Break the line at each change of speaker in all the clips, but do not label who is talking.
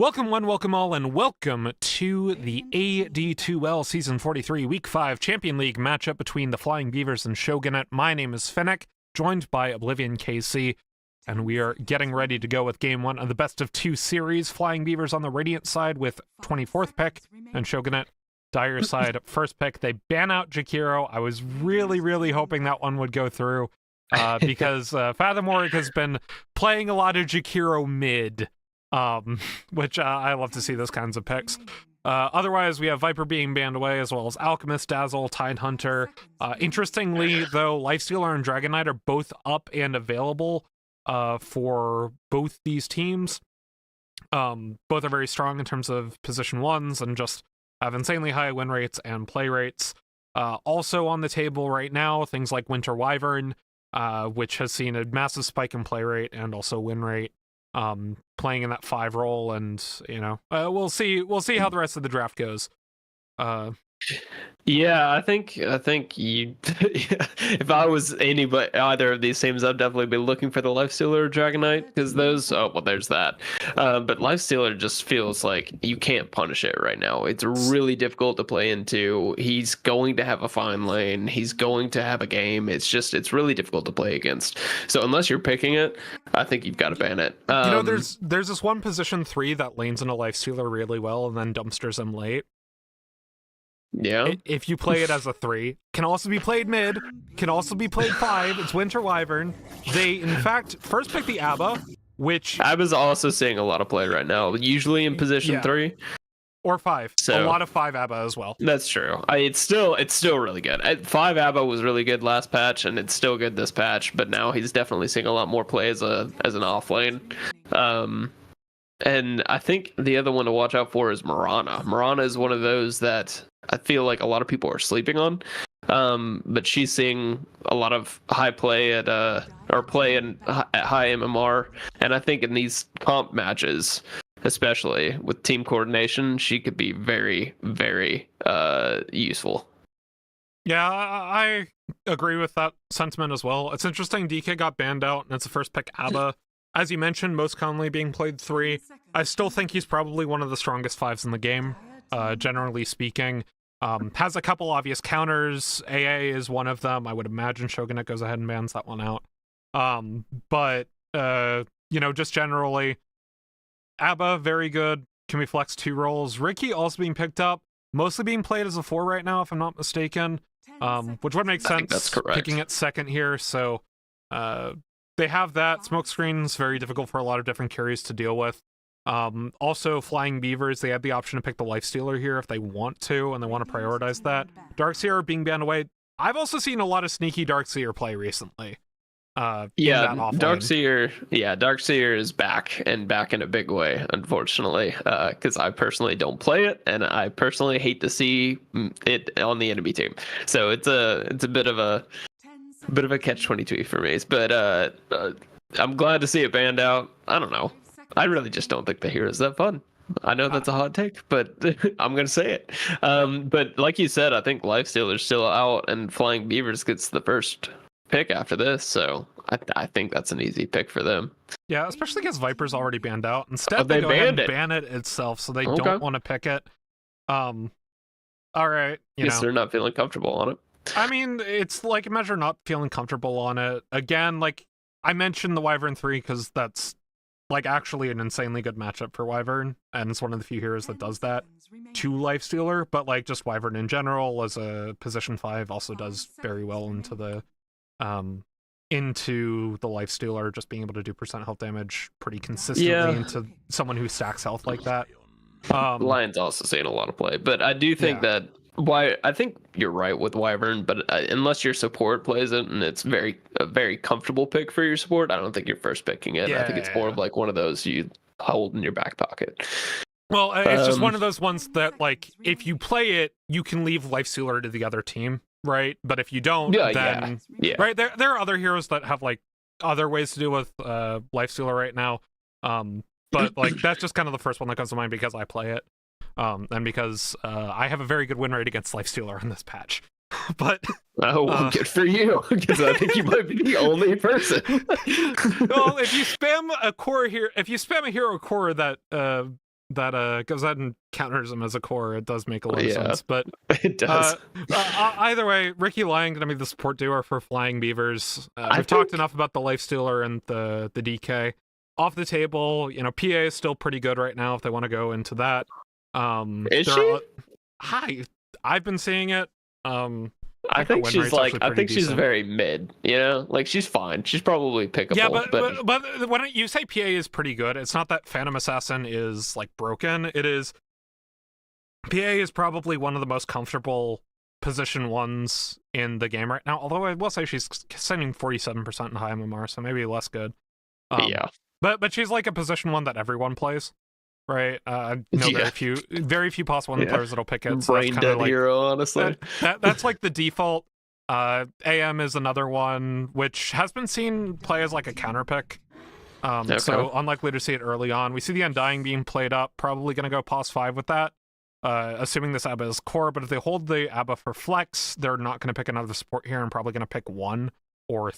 Welcome one, welcome all, and welcome to the AD2L Season 43 Week 5 Champion League matchup between the Flying Beavers and Shogunate. My name is Fennec, joined by Oblivion KC, and we are getting ready to go with Game 1 of the Best of 2 series. Flying Beavers on the Radiant side with 24th pick, and Shogunate, Dire side, first pick. They ban out Jakiro. I was really hoping that one would go through, because Fathom Warwick has been playing a lot of Jakiro mid. Which I love to see those kinds of picks. Otherwise, we have Viper being banned away, as well as Alchemist, Dazzle, Tide Hunter. Interestingly, though, Lifestealer and Dragon Knight are both up and available for both these teams. Both are very strong in terms of position ones and just have insanely high win rates and play rates. Also on the table right now, things like Winter Wyvern, which has seen a massive spike in play rate and also win rate. Playing in that 5 role, and we'll see how the rest of the draft goes.
Yeah, I think you if I was either of these teams, I'd definitely be looking for the Lifestealer or Dragon Knight, because those, there's that. But Lifestealer just feels like you can't punish it right now. It's really difficult to play into. He's going to have a fine lane. He's going to have a game. It's really difficult to play against. So unless you're picking it, I think you've got to ban it.
There's this one position 3 that lanes in a Lifestealer really well and then dumpsters him late.
Yeah.
If you play it as a 3, can also be played mid, can also be played 5. It's Winter Wyvern. They, in fact, first pick the Abba, which
Abba's also seeing a lot of play right now, usually in position 3
or 5. So a lot of 5 Abba as well.
That's true. It's still really good. 5 Abba was really good last patch, and it's still good this patch. But now he's definitely seeing a lot more play as an off lane. And I think the other one to watch out for is Mirana. Mirana is one of those that I feel like a lot of people are sleeping on. But she's seeing a lot of high play at high MMR. And I think in these comp matches, especially with team coordination, she could be very, very useful.
Yeah, I agree with that sentiment as well. It's interesting DK got banned out, and it's the first pick Abba. As you mentioned, most commonly being played 3. I still think he's probably one of the strongest 5s in the game, generally speaking. Has a couple obvious counters. AA is one of them. I would imagine Shogunate goes ahead and bans that one out. But just generally, Abba, very good. Can we flex 2 roles? Ricky also being picked up, mostly being played as a 4 right now, if I'm not mistaken. Which would make sense.
That's correct.
Picking it second here, so they have that. Smokescreen's very difficult for a lot of different carries to deal with. Also, Flying Beavers, they have the option to pick the Lifestealer here if they want to, and they want to prioritize that. Darkseer being banned away. I've also seen a lot of sneaky Darkseer play recently.
Darkseer is back in a big way, unfortunately, because I personally don't play it, and I personally hate to see it on the enemy team. So it's a bit of a catch-22 for me, but I'm glad to see it banned out. I don't know. I really just don't think the hero's that fun. I know that's a hot take, but I'm going to say it. But like you said, I think Lifestealer's still out, and Flying Beavers gets the first pick after this, so I think that's an easy pick for them.
Yeah, especially because Viper's already banned out. Instead, they go ahead and ban it itself, so they don't want to pick it. All right.
Guess they're not feeling comfortable on it.
I mean, it's like a measure not feeling comfortable on it. Again, like I mentioned the Wyvern 3 because that's like actually an insanely good matchup for Wyvern, and it's one of the few heroes that does that to Lifestealer, but like just Wyvern in general as a position 5 also does very well into the Lifestealer, just being able to do % health damage pretty consistently into someone who stacks health like that.
Lion's also seeing a lot of play, but I do think that I think you're right with Wyvern, but unless your support plays it and it's a very comfortable pick for your support, I don't think you're first picking it. I think it's more of like one of those you hold in your back pocket.
Well, it's just one of those ones that, like, if you play it, you can leave Lifestealer to the other team, right? But if you don't, right, there are other heroes that have like other ways to deal with Lifestealer right now. But like that's just kind of the first one that comes to mind because I play it. And because I have a very good win rate against Lifestealer in this patch. But
good for you, because I think you might be the only person.
Well, if you spam a hero core that that goes ahead and counters him as a core, it does make a lot of sense. But
it does.
Either way, Ricky Lion going to be the support duo for Flying Beavers. We've talked enough about the Lifestealer and the DK. Off the table, PA is still pretty good right now if they want to go into that.
Is she?
I've been seeing it.
I think she's very mid, like she's fine. She's probably pickable.
Yeah, but when you say PA is pretty good, it's not that Phantom Assassin is like broken. It is PA is probably one of the most comfortable position ones in the game right now. Although I will say she's sending 47% in high MMR, so maybe less good.
Yeah,
but she's like a position one that everyone plays. Right, very few possible players that'll pick it. So
brain dead hero, honestly.
That's like the default. AM is another one which has been seen play as like a counter pick. So unlikely to see it early on. We see the Undying being played up. Probably going to go pos 5 with that. Assuming this ABBA is core, but if they hold the ABBA for flex, they're not going to pick another support here and probably going to pick one or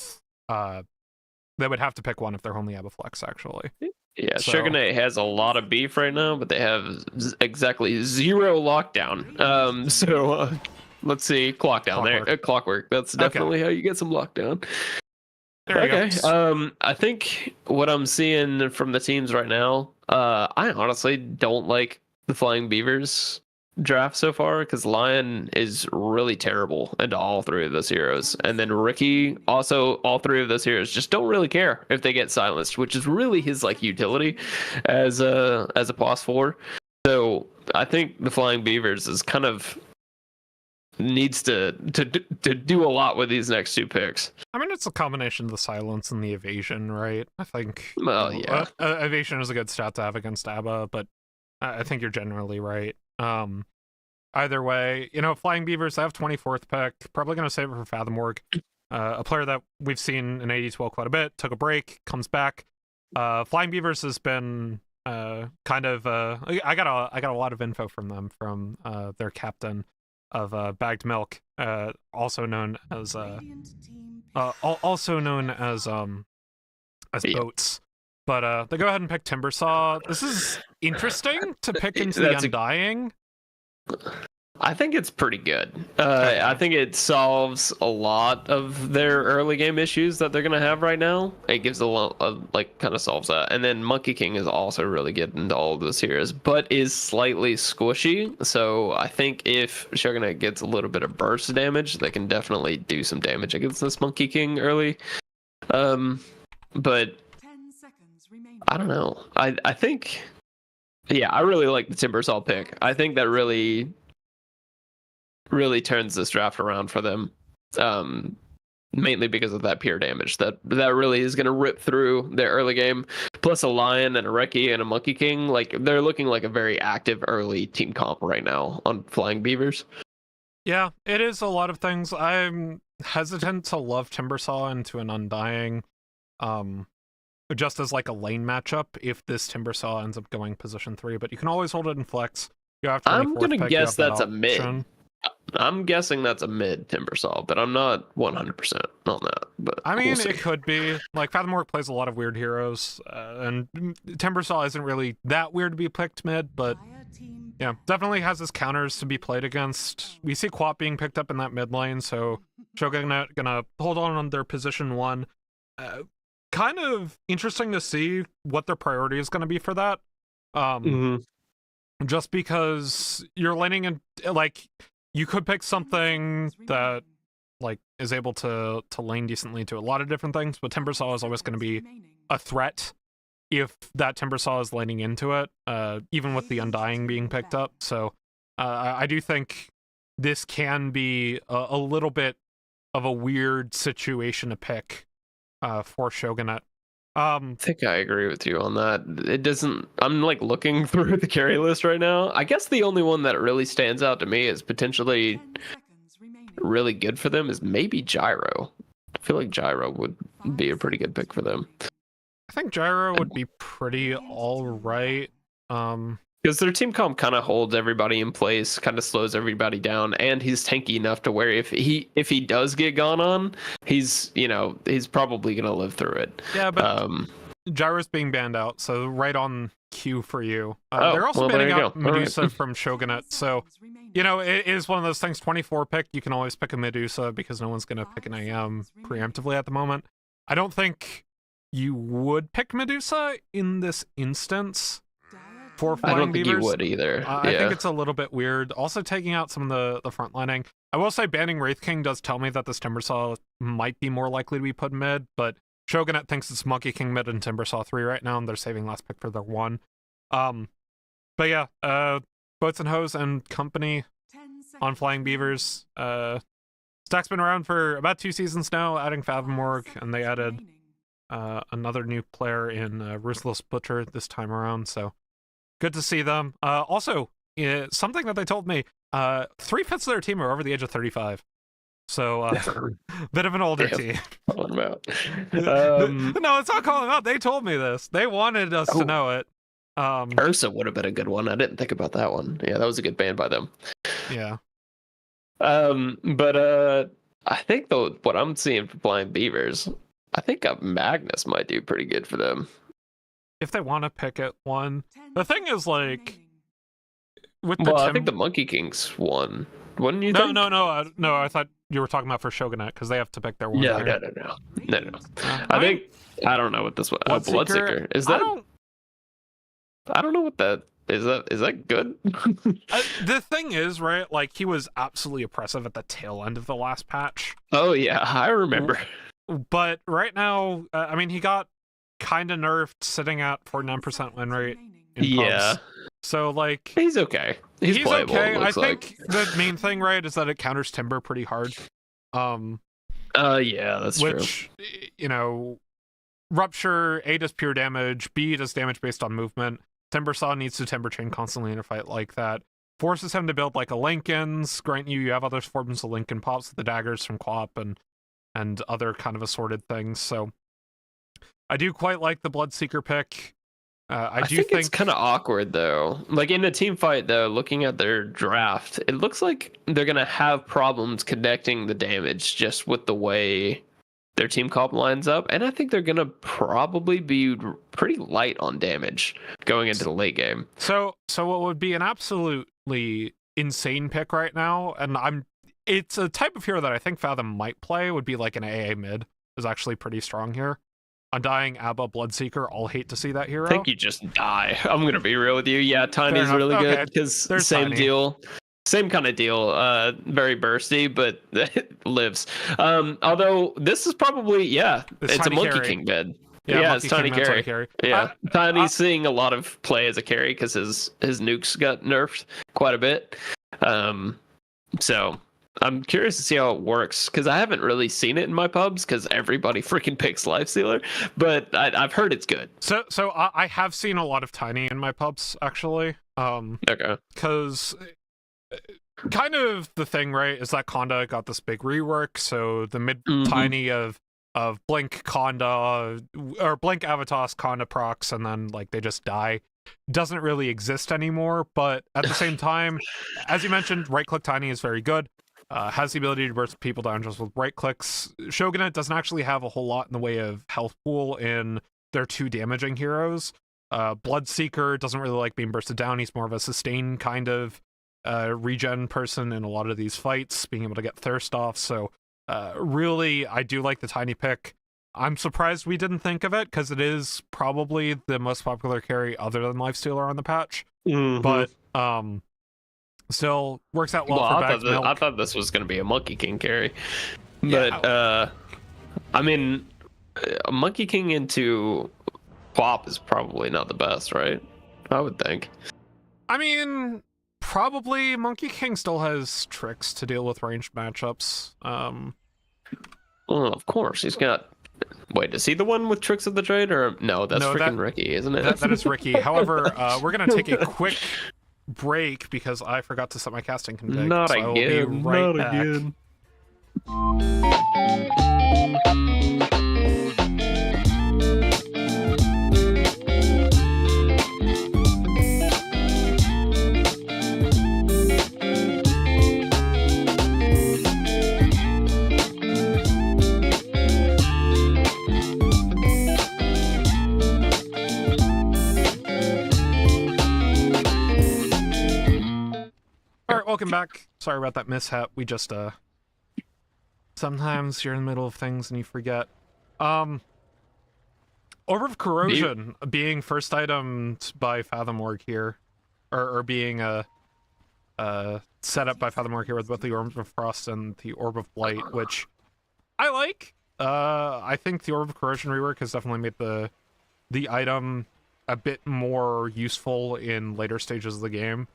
they would have to pick one if they're holding the ABBA flex actually.
Yeah, so. Shogunate has a lot of beef right now, but they have exactly 0 lockdown. So let's see, Clockdown there. Clockwork. That's definitely how you get some lockdown.
There you go.
I think what I'm seeing from the teams right now, I honestly don't like the Flying Beavers draft so far because Lion is really terrible into all 3 of those heroes, and then Ricky also all 3 of those heroes just don't really care if they get silenced, which is really his like utility as a pos 4. So I think the Flying Beavers is kind of needs to do a lot with these next 2 picks.
I mean, it's a combination of the silence and the evasion, right? I think evasion is a good stat to have against ABBA, but I think you're generally right. Either way, Flying Beavers, they have 24th pick. Probably going to save it for Fathomorg. A player that we've seen in AD2L quite a bit. Took a break, comes back. Flying Beavers has been kind of. I got a lot of info from them from their captain of Bagged Milk, also known as Boats. But they go ahead and pick Timbersaw. This is interesting to pick into the Undying.
I think it's pretty good. I think it solves a lot of their early game issues that they're going to have right now. It gives a lot of, kind of solves that. And then Monkey King is also really good into all of those heroes, but is slightly squishy. So I think if Shogunate gets a little bit of burst damage, they can definitely do some damage against this Monkey King early. But I don't know. I think, I really like the Timbersaw pick. I think that really turns this draft around for them, mainly because of that pure damage. That really is going to rip through their early game. Plus a Lion and a Reki and a Monkey King. They're looking like a very active early team comp right now on Flying Beavers.
Yeah, it is a lot of things. I'm hesitant to love Timbersaw into an Undying. Just as like a lane matchup if this Timbersaw ends up going position 3, but you can always hold it in flex.
I'm gonna guess that's a mid. I'm guessing that's a mid Timbersaw, but I'm not 100% on that. But
I mean, it could be. Like Fathomorg plays a lot of weird heroes, and Timbersaw isn't really that weird to be picked mid, but yeah, definitely has his counters to be played against. We see Quap being picked up in that mid lane, so Shogunate gonna hold on their position 1. Kind of interesting to see what their priority is going to be for that. Just because you're laning in, you could pick something that is able to lane decently to a lot of different things, but Timbersaw is always going to be a threat if that Timbersaw is laning into it, even with the Undying being picked up. So I do think this can be a little bit of a weird situation to pick for Shogunate.
I think I agree with you on that. It doesn't. I'm looking through the carry list right now. I guess the only one that really stands out to me is potentially really good for them is maybe Gyro. I feel like Gyro would be a pretty good pick for them.
I think Gyro would be pretty all right.
Because their team comp kind of holds everybody in place, kind of slows everybody down, and he's tanky enough to where if he does get gone on, he's probably gonna live through it.
Yeah, but Gyro's being banned out, so right on cue for you.
Oh,
They're also
well, there
banning
you
out
go. All
Medusa
right.
from Shogunate, so you know it is one of those things. 24 pick, you can always pick a Medusa because no one's gonna pick an AM preemptively at the moment. I don't think you would pick Medusa in this instance for
I
Flying
don't think
Beavers.
you would either.
I think it's a little bit weird. Also, taking out some of the frontlining. I will say banning Wraith King does tell me that this Timbersaw might be more likely to be put mid, but Shogunate thinks it's Monkey King mid and Timbersaw 3 right now, and they're saving last pick for their 1. But yeah, Boats and Hose and Company on Flying Beavers. Stack's been around for about 2 seasons now, adding Fathom Org, and they added another new player in Ruthless Butcher this time around, so good to see them. Also, something that they told me, 3/5 of their team are over the age of 35. So, bit of an older team.
Calling them out.
No, it's not calling them out. They told me this. They wanted us to know it.
Ursa would have been a good one. I didn't think about that one. Yeah, that was a good ban by them.
Yeah.
But I think though what I'm seeing for Flying Beavers, I think Magnus might do pretty good for them.
If they want to pick it one. The thing is, like, with the
I think the Monkey King's one. Wouldn't you
No,
think?
no, I thought you were talking about for Shogunate, because they have to pick their one.
No. I think I don't know what this one. Bloodseeker. Is that? I don't know what that is. Is that good?
The thing is, right? Like, he was absolutely oppressive at the tail end of the last patch.
Oh yeah, I remember.
But right now, I mean, he got kind of nerfed, sitting at 49% win rate.
Yeah.
Pubs. So, like,
he's okay. He's playable.
Okay. I
Looks
think the main thing, right, is that it counters Timber pretty hard.
Yeah, that's true.
Which, you know, Rupture, A does pure damage, B does damage based on movement. Timbersaw needs to Timber Chain constantly in a fight like that. Forces him to build like a Lincoln's. Grant you have other forms of Lincoln pops with the daggers from Quap and other kind of assorted things. So I do quite like the Bloodseeker pick. I do think
it's kind of awkward though. Like in a team fight though, looking at their draft, it looks like they're gonna have problems connecting the damage just with the way their team comp lines up, and I think they're gonna probably be pretty light on damage going into the late game.
So what would be an absolutely insane pick right now, and it's a type of hero that I think Fathom might play, would be like an AA mid is actually pretty strong here. Undying, Abba, Bloodseeker, all hate to see that hero.
I think you just die. I'm gonna be real with you. Yeah, Tiny's really good because same deal. Same kind of deal. Very bursty, but it lives. Although this is probably it's a Monkey King bed. Yeah, it's Tiny carry. Yeah, Tiny's seeing a lot of play as a carry because his nukes got nerfed quite a bit. So I'm curious to see how it works because I haven't really seen it in my pubs because everybody freaking picks Lifestealer, but I've heard it's good.
So I have seen a lot of Tiny in my pubs actually.
Okay.
Because kind of the thing, right, is that Conda got this big rework, so the mid Tiny of Blink Conda or Blink Avatos Conda procs and then like they just die doesn't really exist anymore. But at the same time, as you mentioned, right click Tiny is very good. Has the ability to burst people down just with right clicks. Shogunate doesn't actually have a whole lot in the way of health pool in their 2 damaging heroes. Bloodseeker doesn't really like being bursted down. He's more of a sustain kind of regen person in a lot of these fights, being able to get thirst off. So really, I do like the Tiny pick. I'm surprised we didn't think of it because it is probably the most popular carry other than Lifestealer on the patch. But still works out well for bagged milk.
I thought this was going to be a Monkey King carry, but I mean, a Monkey King into Quap is probably not the best, right? I would think.
I mean, probably Monkey King still has tricks to deal with ranged matchups.
Well, of course he's got. Wait, is he the one with Tricks of the Trade, or no? That's freaking Ricky, isn't it?
That is Ricky. However, we're gonna take a quick break because I forgot to set my casting config.
Not
so
again.
I will be right back.
Again.
welcome back. Sorry about that mishap. We just sometimes you're in the middle of things and you forget. Orb of Corrosion being first itemed by Fathomorg here, or being set up by Fathomorg here with both the Orb of Frost and the Orb of Blight, which I like. I think the Orb of Corrosion rework has definitely made the item a bit more useful in later stages of the game.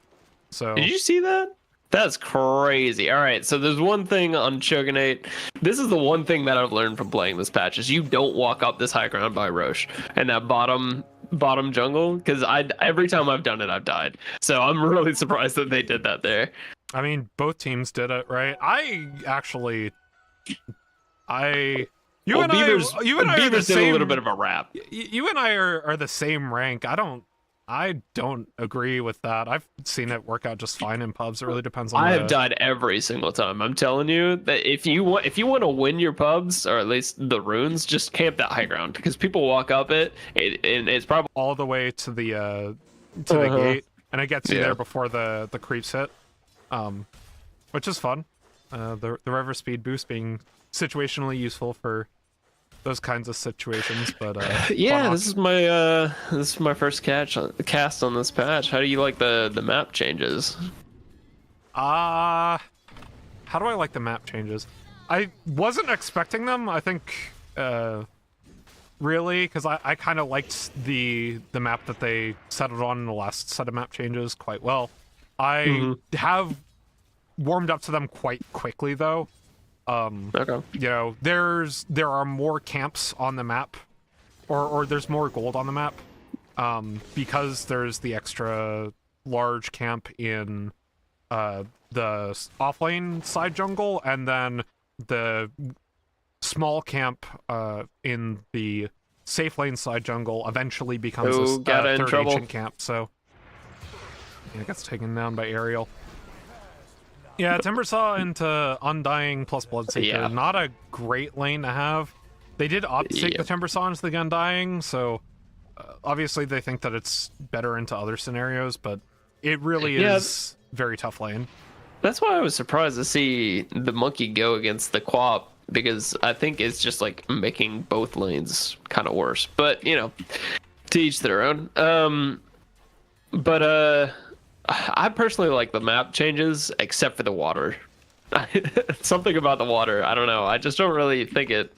So
did you see that? That's crazy. All right, so there's one thing on Shogunate. This is the one thing that I've learned from playing this patch is you don't walk up this high ground by Roche and that bottom jungle, because every time I've done it, I've died. So I'm really surprised that they did that there.
I mean, both teams did it, right?
Beavers did a little bit of a wrap.
You and I are the same rank. I don't agree with that. I've seen it work out just fine in pubs. It really depends on.
I have died every single time. I'm telling you that if you want to win your pubs, or at least the runes, just camp that high ground, because people walk up and it's probably
all the way to the the gate, and it gets you there before the creeps hit, which is fun. The river speed boost being situationally useful for those kinds of situations, but
yeah, this is my first cast on this patch. How do you like the map changes?
How do I like the map changes? I wasn't expecting them. I think really, because I kind of liked the map that they settled on in the last set of map changes quite well. I have warmed up to them quite quickly though.
Okay.
You know, there are more camps on the map, or there's more gold on the map, because there's the extra large camp in the offlane side jungle, and then the small camp in the safe lane side jungle eventually becomes this third ancient camp. So yeah, it gets taken down by Ariel. Yeah, Timbersaw into Undying plus Bloodseeker, not a great lane to have. They did opt to take the Timbersaw into the Undying, so obviously they think that it's better into other scenarios, but it really is very tough lane.
That's why I was surprised to see the Monkey go against the Quap, because I think it's just like making both lanes kind of worse. But, you know, to each their own. I personally like the map changes, except for the water. Something about the water, I don't know. I just don't really think it.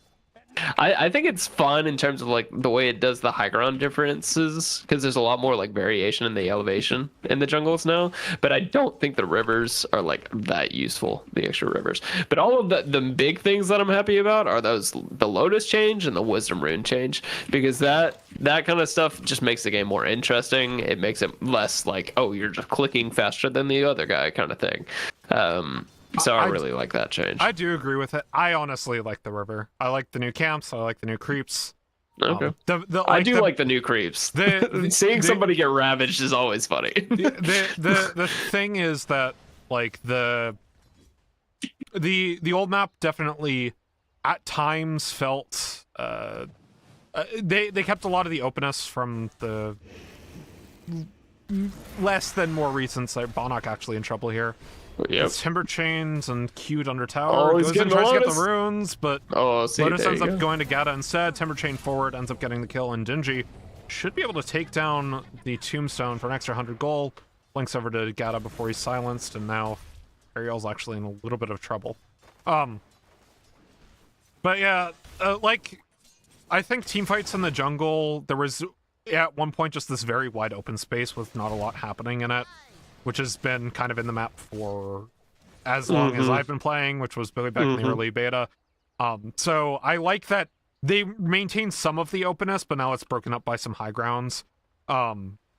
I think it's fun in terms of like the way it does the high ground differences, because there's a lot more like variation in the elevation in the jungles now. But I don't think the rivers are like that useful, the extra rivers. But all of the big things that I'm happy about are the Lotus change and the Wisdom Rune change, because that kind of stuff just makes the game more interesting. It makes it less like, oh, you're just clicking faster than the other guy kind of thing. So I really like that change.
I do agree with it. I honestly like the river. I like the new camps. I like the new creeps.
Okay. I do like the new creeps. Seeing somebody get ravaged is always funny.
The thing is that like the old map definitely at times felt they kept a lot of the openness from the less than more recent. Like Bonnock actually in trouble here.
Yep.
It's Timber Chains and queued under tower. Goes and tries to get the runes, but Lotus ends up going to Gata instead. Timber Chain forward ends up getting the kill, and Dingy should be able to take down the Tombstone for an extra 100 gold. Blinks over to Gata before he's silenced, and now Ariel's actually in a little bit of trouble. But yeah, like, I think teamfights in the jungle, there was at one point just this very wide open space with not a lot happening in it, which has been kind of in the map for as long as I've been playing, which was really back in the early beta. So I like that they maintain some of the openness, but now it's broken up by some high grounds.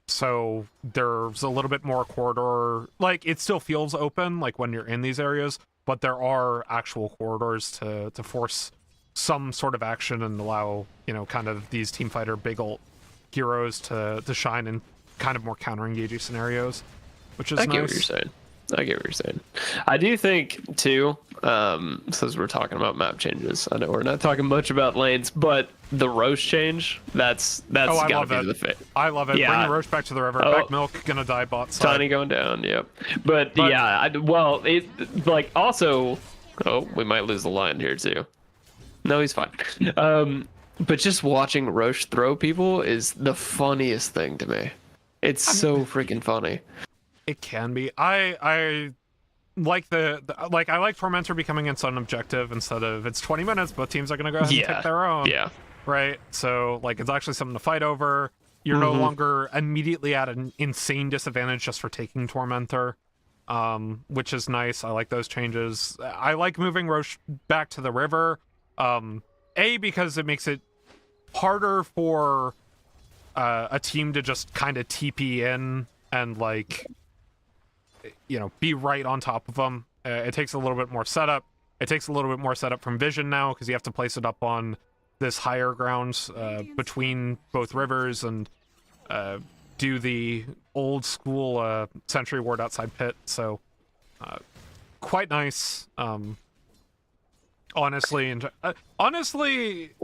So there's a little bit more corridor. Like, it still feels open, like when you're in these areas, but there are actual corridors to force some sort of action and allow, you know, kind of these teamfighter big ult heroes to shine in kind of more counter-engagey scenarios. Which is
I get what you're saying. I do think too, since we're talking about map changes. I know we're not talking much about lanes, but the Roche change, that's gotta be the fit.
I love it.
Yeah.
Bring the Roche back to the river. Back milk gonna die bot side.
Tiny going down, yep. But yeah, well, it like also. Oh, we might lose the line here too. No, he's fine. But just watching Roche throw people is the funniest thing to me. It's so freaking funny.
It can be. I like I like Tormentor becoming its own objective instead of it's 20 minutes, both teams are gonna go ahead and take their own.
Yeah.
Right. So like it's actually something to fight over. You're no longer immediately at an insane disadvantage just for taking Tormentor. Which is nice. I like those changes. I like moving Roche back to the river. Because it makes it harder for a team to just kind of TP in and like, be right on top of them. It takes a little bit more setup. It takes a little bit more setup from vision now because you have to place it up on this higher ground between both rivers and do the old school sentry ward outside pit. So quite nice. Honestly,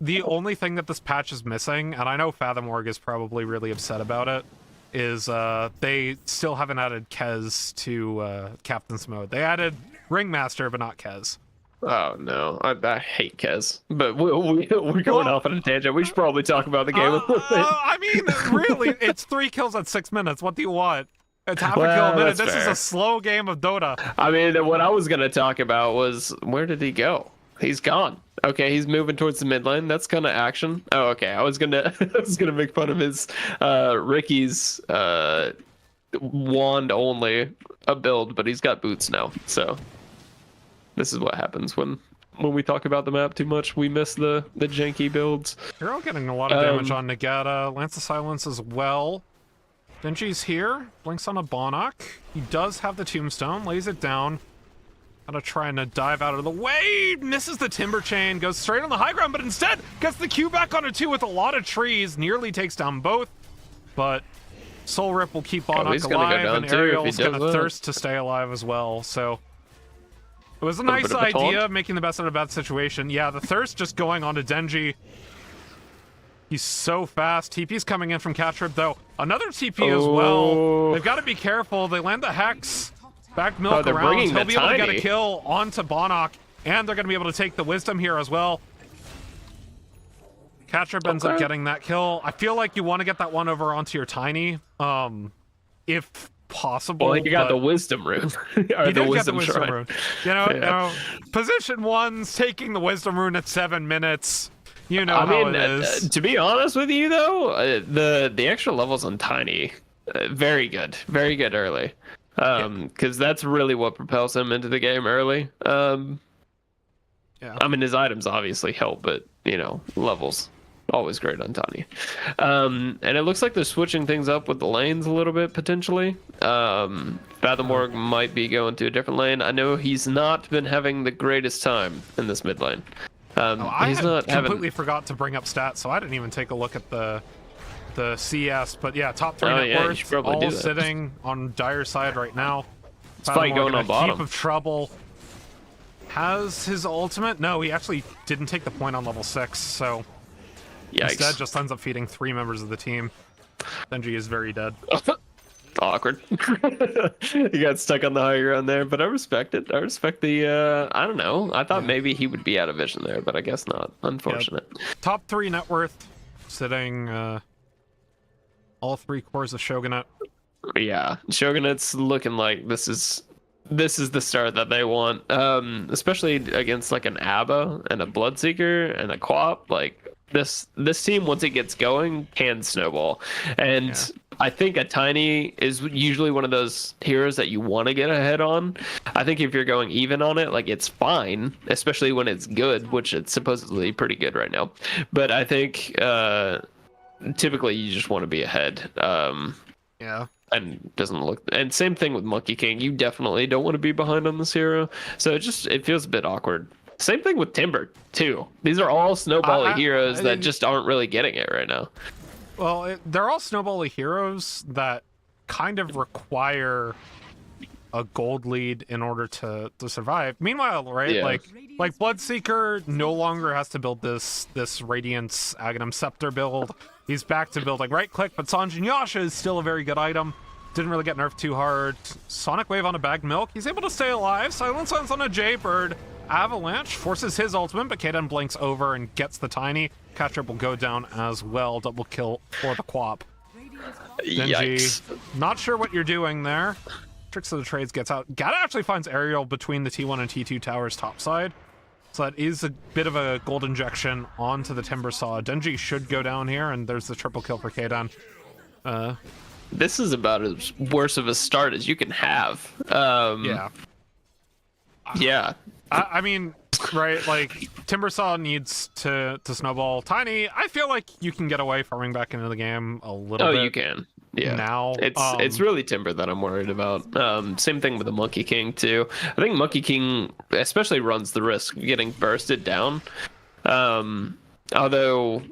the only thing that this patch is missing, and I know Fathom Org is probably really upset about it, is they still haven't added Kez to Captain's Mode. They added Ringmaster, but not Kez.
Oh no, I hate Kez. But we're going off on a tangent. We should probably talk about the game a little bit.
I mean, really, it's 3 kills at 6 minutes. What do you want? It's half a kill a minute. This is a slow game of Dota.
I mean, what I was gonna talk about was where did he go? He's gone. Okay, he's moving towards the mid lane. That's kind of action. Oh, okay. I was gonna make fun of his Ricky's wand only a build, but he's got boots now. So this is what happens when we talk about the map too much. We miss the janky builds.
You're all getting a lot of damage on Nagata. Lance of Silence as well. Denji's here. Blinks on a Bonok. He does have the Tombstone. Lays it down. Gotta try and dive out of the way. Misses the Timber Chain. Goes straight on the high ground, but instead gets the Q back on a 2 with a lot of trees. Nearly takes down both. But Soul Rip will keep Bonok alive. And Ariel's gonna thirst to stay alive as well. So it was a nice idea, making the best out of a bad situation. Yeah, the Thirst just going on to Denji. He's so fast. TP's coming in from Catrip, though. Another TP as well. They've got to be careful. They land the Hex. Back milk around. He'll be able to get a kill onto Bonok, and they're going to be able to take the Wisdom here as well. Catrip ends up getting that kill. I feel like you want to get that one over onto your Tiny, if possible.
Well, you got the Wisdom rune.
You did get the Wisdom rune. You know, position 1's taking the Wisdom rune at 7 minutes. You know how it is.
To be honest with you, though, the extra levels on Tiny, very good early, because that's really what propels him into the game early. I mean, his items obviously help, but levels always great on Tiny. And it looks like they're switching things up with the lanes a little bit potentially. Fathom Org might be going to a different lane. I know he's not been having the greatest time in this mid lane.
I completely forgot to bring up stats, so I didn't even take a look at the CS. But yeah, top 3 net worth, all sitting on Dire side right now.
Fight going on bottom.
Heap of trouble. Has his ultimate? No, he actually didn't take the point on level 6, so instead just ends up feeding 3 members of the team. Denji is very dead.
Awkward. He got stuck on the high ground there, but I respect it. I respect the I don't know. I thought maybe he would be out of vision there, but I guess not. Unfortunate.
Top 3 net worth, sitting all 3 cores of Shogunate.
Yeah, Shogunate's looking like this is the start that they want. Especially against like an Abba and a Bloodseeker and a Quap. Like this team, once it gets going, can snowball. And I think a Tiny is usually one of those heroes that you want to get ahead on. I think if you're going even on it, like it's fine, especially when it's good, which it's supposedly pretty good right now. But I think typically you just want to be ahead. And doesn't look. And same thing with Monkey King. You definitely don't want to be behind on this hero. So it feels a bit awkward. Same thing with Timber too. These are all snowbally heroes that just aren't really getting it right now.
Well, they're all snowbally heroes that kind of require a gold lead in order to survive. Meanwhile, right,
Yeah.
like Bloodseeker no longer has to build this Radiance Aghanim Scepter build. He's back to building right click, but Sanjin Yasha is still a very good item. Didn't really get nerfed too hard. Sonic Wave on a Bagged Milk. He's able to stay alive. Silent Sense on a Jaybird. Avalanche forces his ultimate, but Kaden blinks over and gets the Tiny. Catcher will go down as well. Double kill for the Quap. Denji,
Yikes.
not sure what you're doing there. Tricks of the Trades gets out. Gata actually finds Aerial between the T1 and T2 towers topside. So that is a bit of a gold injection onto the Timber Saw. Denji should go down here, and there's the triple kill for Kaden.
This is about as worse of a start as you can have.
Yeah.
Yeah.
I mean, right, like, Timbersaw needs to snowball. Tiny, I feel like you can get away farming back into the game a little bit.
Oh, you can. Yeah.
Now.
It's really Timber that I'm worried about. Same thing with the Monkey King, too. I think Monkey King especially runs the risk of getting bursted down. Although...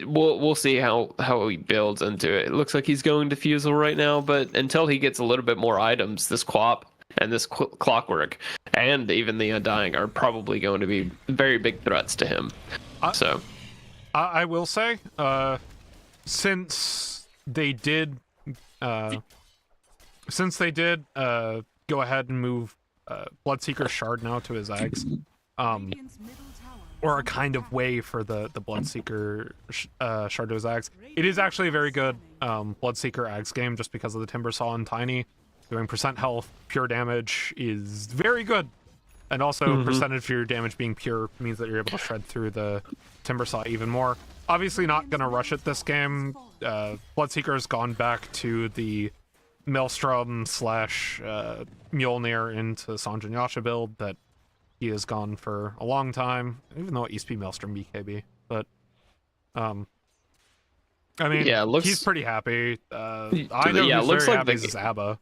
we'll see how he builds into it. It looks like he's going Diffusal right now, but until he gets a little bit more items, this Quap and this Clockwork and even the Undying are probably going to be very big threats to him. So
I will say, since they did go ahead and move Bloodseeker Shard now to his Ags, or a kind of way for the Bloodseeker Shard to his Ags. It is actually a very good Bloodseeker Ags game just because of the Timber Saw and Tiny. Doing percent health, pure damage is very good. And also percentage for your damage being pure means that you're able to shred through the Timber Saw even more. Obviously not going to rush it this game. Bloodseeker has gone back to the Maelstrom / Mjolnir into Sanjin Yasha build that he has gone for a long time, even though it used to be Maelstrom BKB. But, I mean,
yeah,
he's pretty happy. I know he's
looks
very
like
happy as Abba.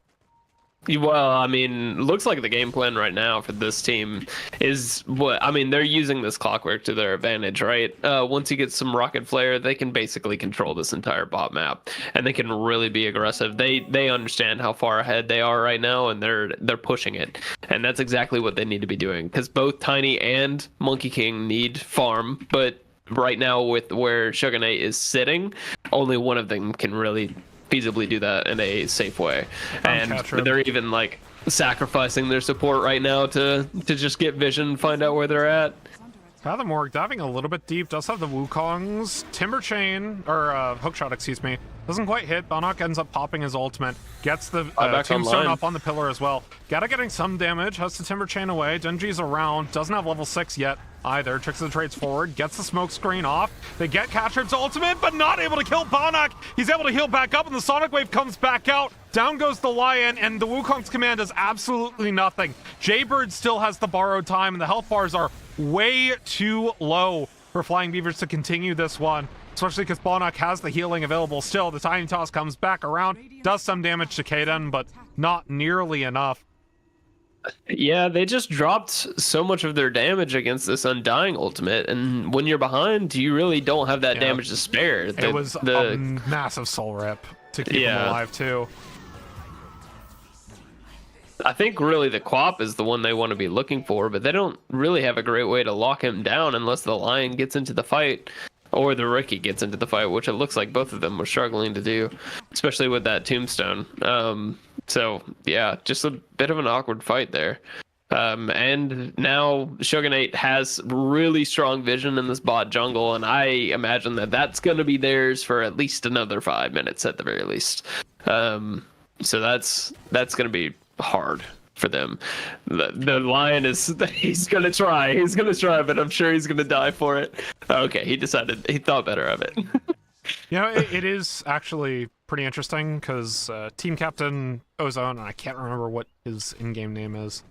Well, I mean, looks like the game plan right now for this team is they're using this Clockwork to their advantage, right? Once you get some Rocket Flare, they can basically control this entire bot map, and they can really be aggressive. They understand how far ahead they are right now, and they're pushing it, and that's exactly what they need to be doing, because both Tiny and Monkey King need farm, but right now with where Shogunate is sitting, only one of them can really feasibly do that in a safe way, and they're even like sacrificing their support right now to just get vision and find out where they're at.
Fathomorg diving a little bit deep, does have the Wukongs. Timber Chain, or Hookshot, excuse me, doesn't quite hit. Bannock ends up popping his ultimate, gets the Tombstone up on the pillar as well. Gata getting some damage, has the Timber Chain away. Denji's around, doesn't have level 6 yet either. Tricks of the Trades forward, gets the smoke screen off. They get Catcher's ultimate, but not able to kill Bannock. He's able to heal back up, and the Sonic Wave comes back out. Down goes the Lion, and the Wukong's command does absolutely nothing. Jaybird still has the borrowed time, and the health bars are way too low for Flying Beavers to continue this one, especially because Bannock has the healing available still. The Tiny Toss comes back around, does some damage to Kaden, but not nearly enough.
Yeah, they just dropped so much of their damage against this Undying ultimate, and when you're behind, you really don't have that damage to spare.
It was a massive soul rip to keep him alive, too.
I think really the Quap is the one they want to be looking for, but they don't really have a great way to lock him down unless the Lion gets into the fight or the Rookie gets into the fight, which it looks like both of them were struggling to do, especially with that Tombstone. So, yeah, just a bit of an awkward fight there. And now Shogunate has really strong vision in this bot jungle, and I imagine that that's going to be theirs for at least another 5 minutes at the very least. So that's going to be hard for them. The Lion he's gonna try, but I'm sure he's gonna die for it. Okay, he thought better of it.
You know, it is actually pretty interesting because team captain Ozone, and I can't remember what his in-game name is,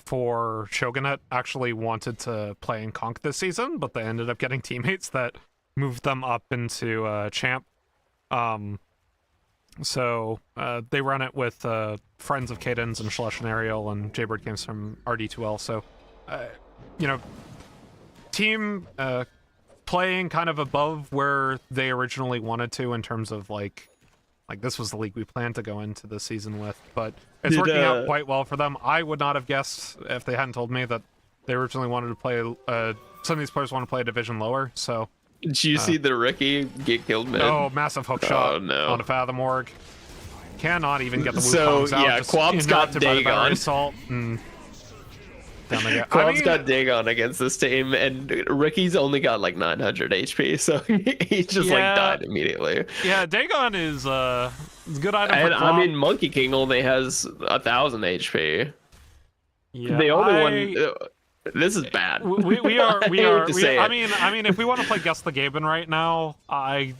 for Shogunate actually wanted to play in Conk this season, but they ended up getting teammates that moved them up into champ. So they run it with friends of Caden's and Schlesh and Ariel, and Jaybird games from AD2L. So, you know, team playing kind of above where they originally wanted to in terms of like Like, this was the league we planned to go into the season with, but it's working out quite well for them. I would not have guessed if they hadn't told me that they originally wanted to play, some of these players want to play a division lower, so.
Did you see the Ricky get killed mid?
Oh, massive hook shot on a Fathom Org. Cannot even get the Wukongs out.
Yeah, Quab's got Dagon.
Assault, and down they go.
Quab's got Dagon against this team, and Ricky's only got like 900 HP, so he just like died immediately.
Yeah, Dagon is a good item
and
for Quab.
I mean, Monkey King only has 1,000 HP.
Yeah,
the only one... This is bad.
We are. I mean, if we want to play Guess the Gaben right now, I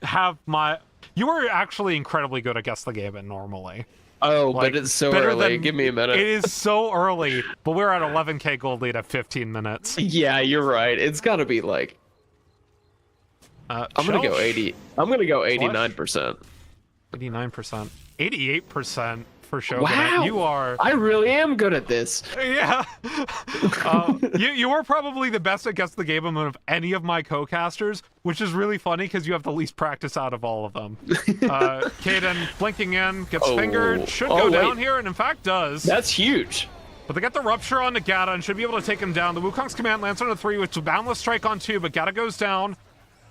have my. You are actually incredibly good at Guess the Gaben normally.
Oh, like, but it's so early. Give me a minute.
It is so early, but we're at 11k gold lead at 15 minutes.
Yeah, you're right. It's got to be like. I'm gonna go 80. I'm gonna go 89%.
89%. 88%. For Shogunate.
Wow,
you are.
I really am good at this.
Yeah, you are probably the best at Guess the Game of any of my co-casters, which is really funny because you have the least practice out of all of them. Kaden blinking in, gets fingered, should go down here, and in fact does.
That's huge.
But they get the rupture on Gata and should be able to take him down. The Wukong's command lands on a 3, which is boundless strike on 2, but Gata goes down.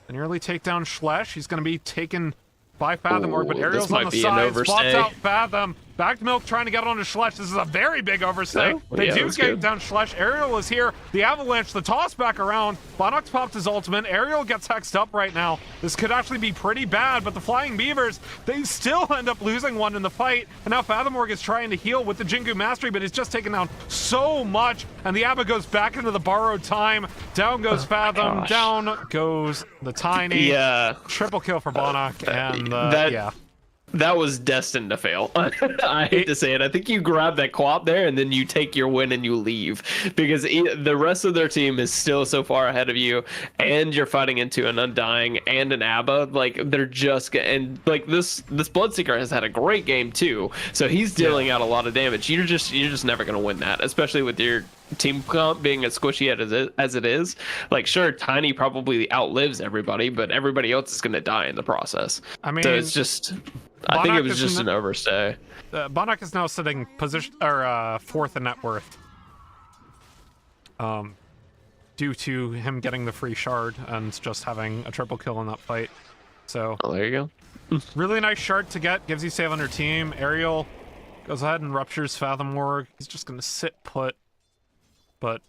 An early takedown Schlesh. He's going to be taken by Fathom Org, but Ariel's on the side, spots out Fathom. Back Milk trying to get onto Schlesh. This is a very big overstay. They do get down Schlesh. Ariel is here. The Avalanche, the toss back around. Bonox popped his ultimate. Ariel gets hexed up right now. This could actually be pretty bad, but the Flying Beavers, they still end up losing one in the fight. And now Fathom Org is trying to heal with the Jingu Mastery, but he's just taken down so much. And the Abba goes back into the borrowed time. Down goes Fathom. Down goes the Tiny.
Yeah.
Triple kill for Bonox. And yeah.
That was destined to fail. I hate to say it. I think you grab that co-op there and then you take your win and you leave because the rest of their team is still so far ahead of you, and you're fighting into an Undying and an Abba. Like they're just and like this Bloodseeker has had a great game too, so he's dealing out a lot of damage. You're just never gonna win that, especially with your team comp being as squishy as it is. Like sure, Tiny probably outlives everybody, but everybody else is gonna die in the process. I mean, so it's just. I think it was just an overstay.
Bonox is now sitting fourth in net worth, due to him getting the free shard and just having a triple kill in that fight. So
there you go.
Really nice shard to get. Gives you save on your team. Ariel goes ahead and ruptures Fathom Org. He's just gonna sit put, but.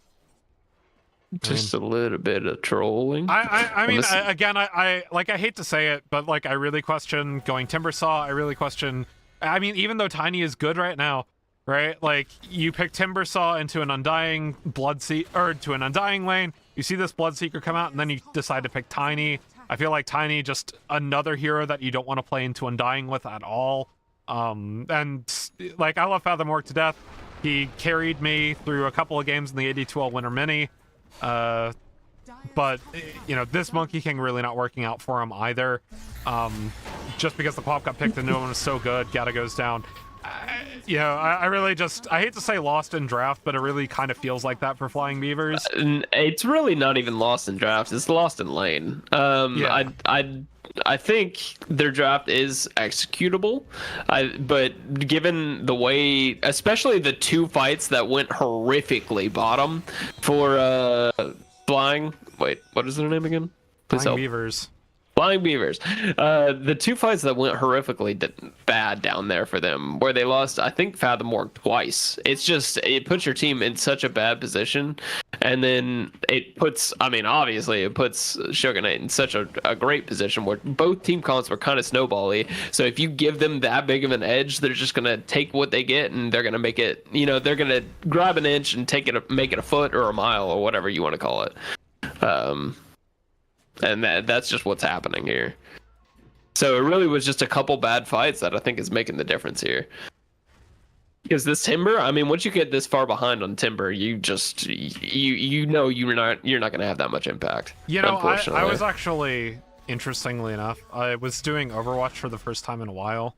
Just a little bit of trolling.
I mean, again, I hate to say it, but like I really question going Timbersaw. I really question. I mean, even though Tiny is good right now, right? Like you pick Timbersaw into an Undying to an Undying lane. You see this Bloodseeker come out, and then you decide to pick Tiny. I feel like Tiny just another hero that you don't want to play into Undying with at all. And like I love Fathom Org to death. He carried me through a couple of games in the AD2L Winter Mini. But you know, this Monkey King really not working out for him either. Just because the pop got picked and no one was so good, Gata goes down. You know, I really just, I hate to say lost in draft, but it really kind of feels like that for Flying Beavers.
It's really not even lost in draft. It's lost in lane. I think their draft is executable, but given the way, especially the two fights that went horrifically bottom for Flying. Wait, what is their name again?
Flying Beavers.
Flying Beavers. The two fights that went horrifically bad down there for them, where they lost, I think, Fathom Org twice. It's just, it puts your team in such a bad position. And then it puts, I mean, obviously, it puts Shogunate in such a great position where both team comps were kind of snowbally. So if you give them that big of an edge, they're just going to take what they get and they're going to make it, you know, they're going to grab an inch and make it a foot or a mile or whatever you want to call it. And that's just what's happening here. So it really was just a couple bad fights that I think is making the difference here. Because this Timber, I mean, once you get this far behind on Timber, you just you know you're not going to have that much impact.
You know, I was actually, interestingly enough, I was doing Overwatch for the first time in a while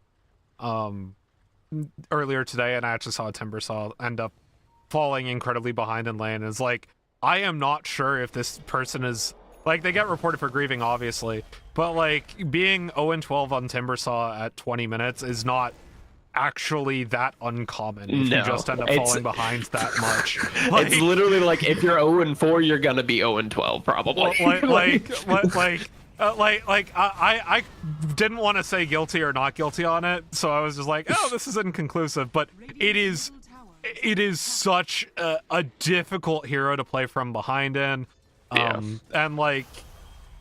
earlier today, and I actually saw a Timbersaw end up falling incredibly behind in lane. It's like, I am not sure if this person is Like, they get reported for grieving, obviously, but like being 0-12 on Timbersaw at 20 minutes is not actually that uncommon if you just end up falling behind that much. Like,
it's literally like if you're 0-4, you're gonna be 0-12 probably.
I didn't want to say guilty or not guilty on it, so I was just like, oh, this is inconclusive. But it is such a difficult hero to play from behind in. And like,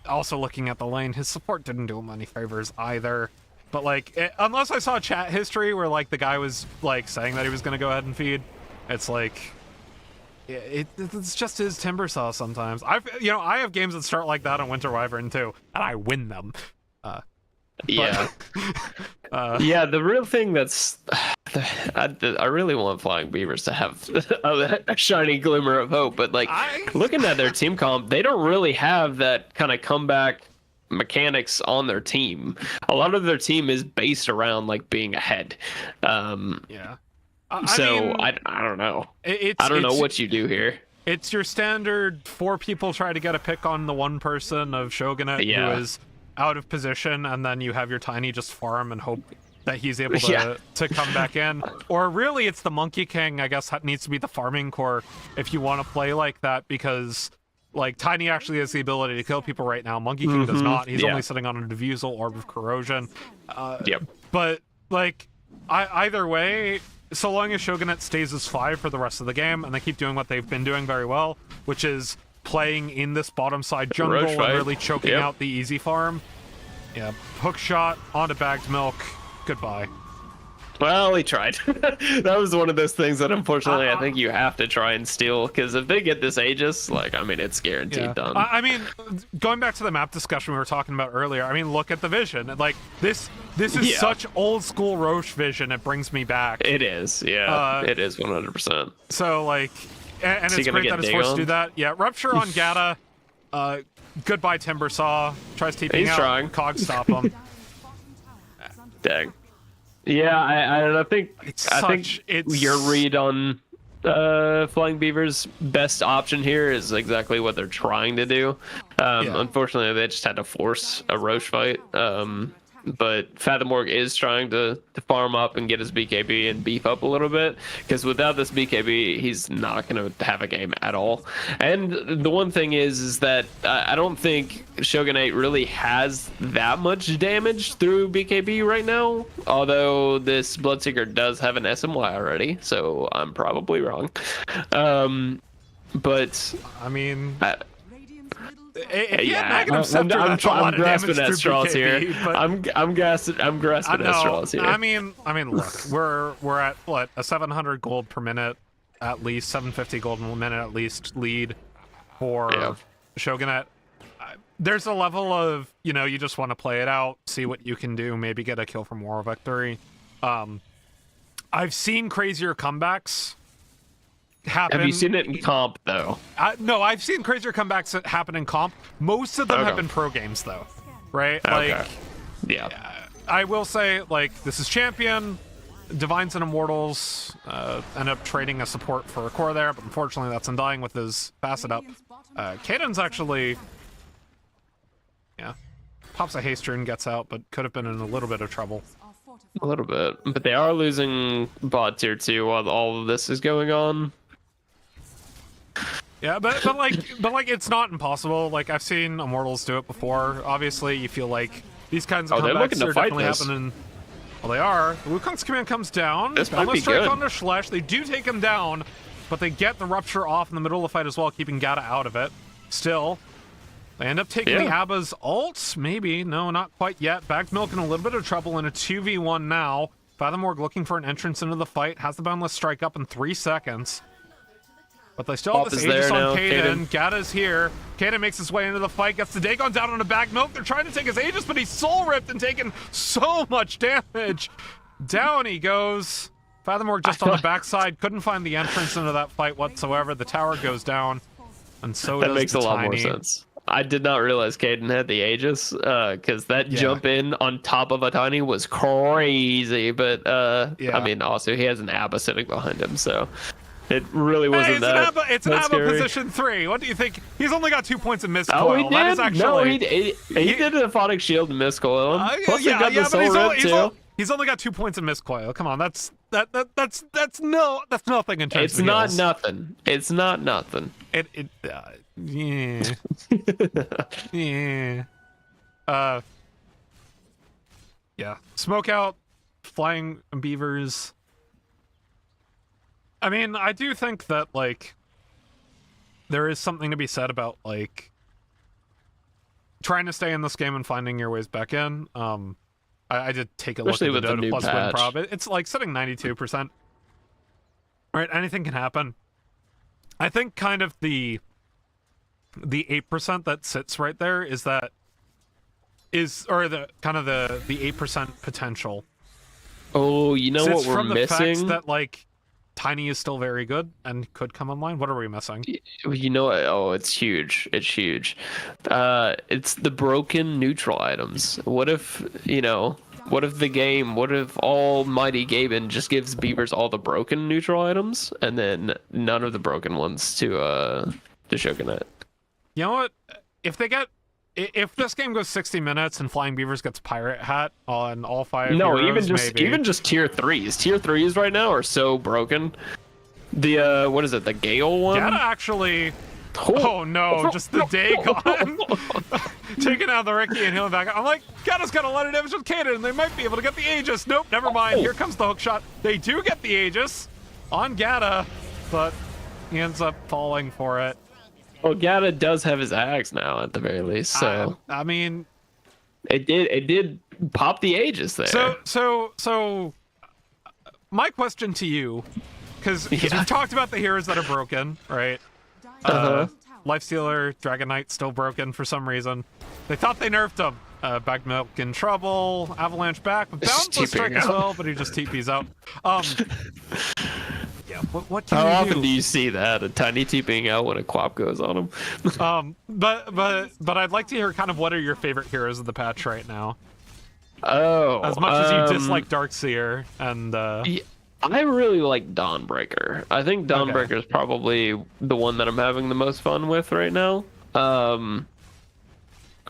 also looking at the lane, his support didn't do him any favors either. But like, unless I saw chat history where like the guy was like saying that he was gonna go ahead and feed, it's like, it's just his Timbersaw sometimes. I have games that start like that on Winter Wyvern too, and I win them.
Yeah. The real thing that's I really want Flying Beavers to have a shiny glimmer of hope, but like looking at their team comp, they don't really have that kind of comeback mechanics on their team. A lot of their team is based around like being ahead. I don't know. I don't know what you do here.
It's your standard 4 people try to get a pick on the one person of Shogunate who is out of position, and then you have your Tiny just farm and hope that he's able to come back in. Or really, it's the Monkey King, I guess, needs to be the farming core if you want to play like that, because like Tiny actually has the ability to kill people right now. Monkey King does not. He's only sitting on a Diffusal Orb of Corrosion. But like, either way, so long as Shogunate stays as 5 for the rest of the game, and they keep doing what they've been doing very well, which is playing in this bottom side jungle and really choking out the easy farm. Hook shot onto bagged milk. Goodbye.
Well, he tried. That was one of those things that unfortunately I think you have to try and steal, because if they get this Aegis, like, I mean, it's guaranteed done.
I mean, going back to the map discussion we were talking about earlier, I mean, look at the vision. Like, this is such old school Roche vision. It brings me back.
It is, it is 100%.
So, like, and it's great that it's forced to do that. Yeah, Rupture on Gata. Goodbye, Timbersaw. Tries TPing out.
Trying.
Cog stop him.
Dang. Yeah, I think your read on Flying Beaver's best option here is exactly what they're trying to do. Unfortunately, they just had to force a Roche fight. But Fathomorg is trying to farm up and get his BKB and beef up a little bit, because without this BKB, he's not going to have a game at all. And the one thing is that I don't think Shogunate really has that much damage through BKB right now, although this Bloodseeker does have an SMY already, so I'm probably wrong. But
I mean...
I'm grasping at straws here. I'm grasping at straws here.
I mean, look, we're at what, a 700 gold per minute, at least 750 gold per minute at least lead for Shogunate. There's a level of, you just want to play it out, see what you can do, maybe get a kill for moral victory. I've seen crazier comebacks happen.
Have you seen it in comp though?
No, I've seen crazier comebacks happen in comp. Most of them have been pro games though, right? Like, I will say, like, this is Champion. Divines and Immortals end up trading a support for a core there, but unfortunately that's Undying with his facet up. Kaiden's actually, pops a haste rune, gets out, but could have been in a little bit of trouble.
A little bit, but they are losing bot tier 2 while all of this is going on.
Yeah, but like it's not impossible. Like, I've seen Immortals do it before. Obviously, you feel like these kinds of comebacks are definitely happening. Well, they are. The Wukong's command comes down.
This might be
strike
good.
onto Schlesh. They do take him down, but they get the Rupture off in the middle of the fight as well, keeping Gata out of it. Still, they end up taking the Abba's ult. Maybe. No, not quite yet. Bagged Milk in a little bit of trouble in a 2v1 now. Fathomorg looking for an entrance into the fight. Has the boundless strike up in 3 seconds. But they still have this Aegis on Kaiden. Gata's here. Kaiden makes his way into the fight, gets the Dagon down on a Bagged Milk. They're trying to take his Aegis, but he's soul ripped and taking so much damage. Down he goes. Fathomorg just on the backside. Couldn't find the entrance into that fight whatsoever. The tower goes down. And so does the Tiny.
That makes a lot more sense. I did not realize Kaiden had the Aegis, because that jump in on top of a Tiny was crazy. But, I mean, also, he has an Abba sitting behind him, so... It really wasn't that.
It's an ABBA
scary.
position 3. What do you think? He's only got 2 points in miscoil.
Oh, he did.
That is actually...
No, he did a phonic shield and miscoil. Plus, he got the soul rip too.
He's only got 2 points in miscoil. Come on, that's nothing in terms
It's
of
not
heals.
nothing. It's not nothing.
Yeah. Yeah. Yeah. Smoke out, flying beavers. I mean, I do think that, like, there is something to be said about, like, trying to stay in this game and finding your ways back in. I did take a
Especially
look at the
with the
Dota
new
plus win
patch.
prob. It's like sitting 92%. Right, anything can happen. I think kind of the 8% that sits right there is the 8% potential.
Oh, you know
Sits
what we're
from the
missing?
fact that, like, Tiny is still very good and could come online. What are we missing?
You know what? Oh, it's huge. It's huge. It's the broken neutral items. What if almighty Gaben just gives Beavers all the broken neutral items and then none of the broken ones to Shogunate?
You know what? If this game goes 60 minutes and Flying Beavers gets Pirate Hat on all 5 heroes,
even just tier 3s. Tier 3s right now are so broken. The what is it? The Gale one?
Gata actually. Oh no, just the day gone. Taking out the Ricky and healing back. I'm like, Gata's got a lot of damage with Kaden, and they might be able to get the Aegis. Nope, never mind. Here comes the hook shot. They do get the Aegis on Gata, but he ends up falling for it.
Well, Gata does have his axe now at the very least, so
I mean,
it did pop the Aegis there.
So my question to you, because we've talked about the heroes that are broken, right? Lifestealer, Dragon Knight still broken for some reason. They thought they nerfed him. Bag Milk in trouble. Avalanche back. Boundless Strike as well, but he just TP's out. Yeah, what can
How
you
often do you see that? A Tiny TPing out when a Quap goes on him?
But I'd like to hear kind of what are your favorite heroes of the patch right now?
Oh.
As much as you dislike Darkseer and
Yeah, I really like Dawnbreaker. I think Dawnbreaker is probably the one that I'm having the most fun with right now.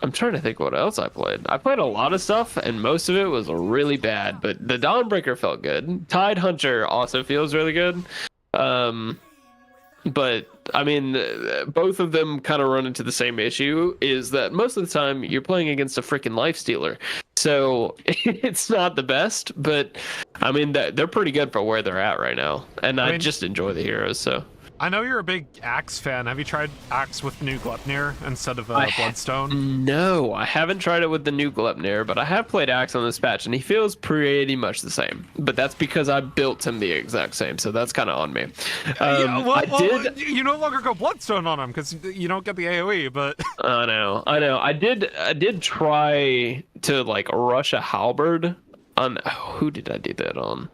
I'm trying to think what else I played. I played a lot of stuff, and most of it was really bad, but the Dawnbreaker felt good. Tide Hunter also feels really good. But, I mean, both of them kind of run into the same issue, is that most of the time you're playing against a freaking Lifestealer. So it's not the best, but, I mean, they're pretty good for where they're at right now. And I just enjoy the heroes, so...
I know you're a big Axe fan. Have you tried Axe with new Glepnir instead of Bloodstone?
No, I haven't tried it with the new Glepnir, but I have played Axe on this patch, and he feels pretty much the same. But that's because I built him the exact same, so that's kind of on me.
You no longer go Bloodstone on him because you don't get the AoE, but...
I know. I did try to, like, rush a Halberd on... who did I do that on?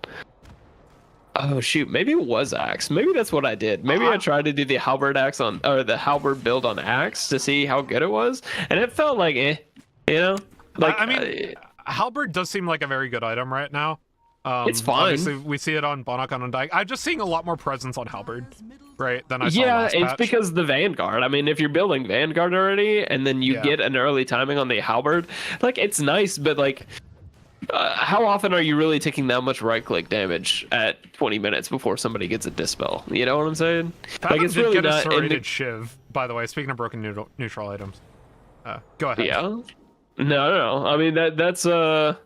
Oh shoot, maybe it was Axe. Maybe that's what I did. Maybe I tried to do the Halberd Axe on, or the Halberd build on Axe to see how good it was, and it felt like you know? Like
I mean, Halberd does seem like a very good item right now.
It's fine.
Obviously, we see it on Bonok on Undying. I'm just seeing a lot more presence on Halberd, right, than I saw last
it's
patch.
because the Vanguard. I mean, if you're building Vanguard already, and then you get an early timing on the Halberd, like, it's nice, but like... how often are you really taking that much right-click damage at 20 minutes before somebody gets a Dispel? You know what I'm saying?
Like, it's really get a serrated Shiv, by the way, speaking of broken neutral items. Go ahead.
Yeah? No. I mean, that's, I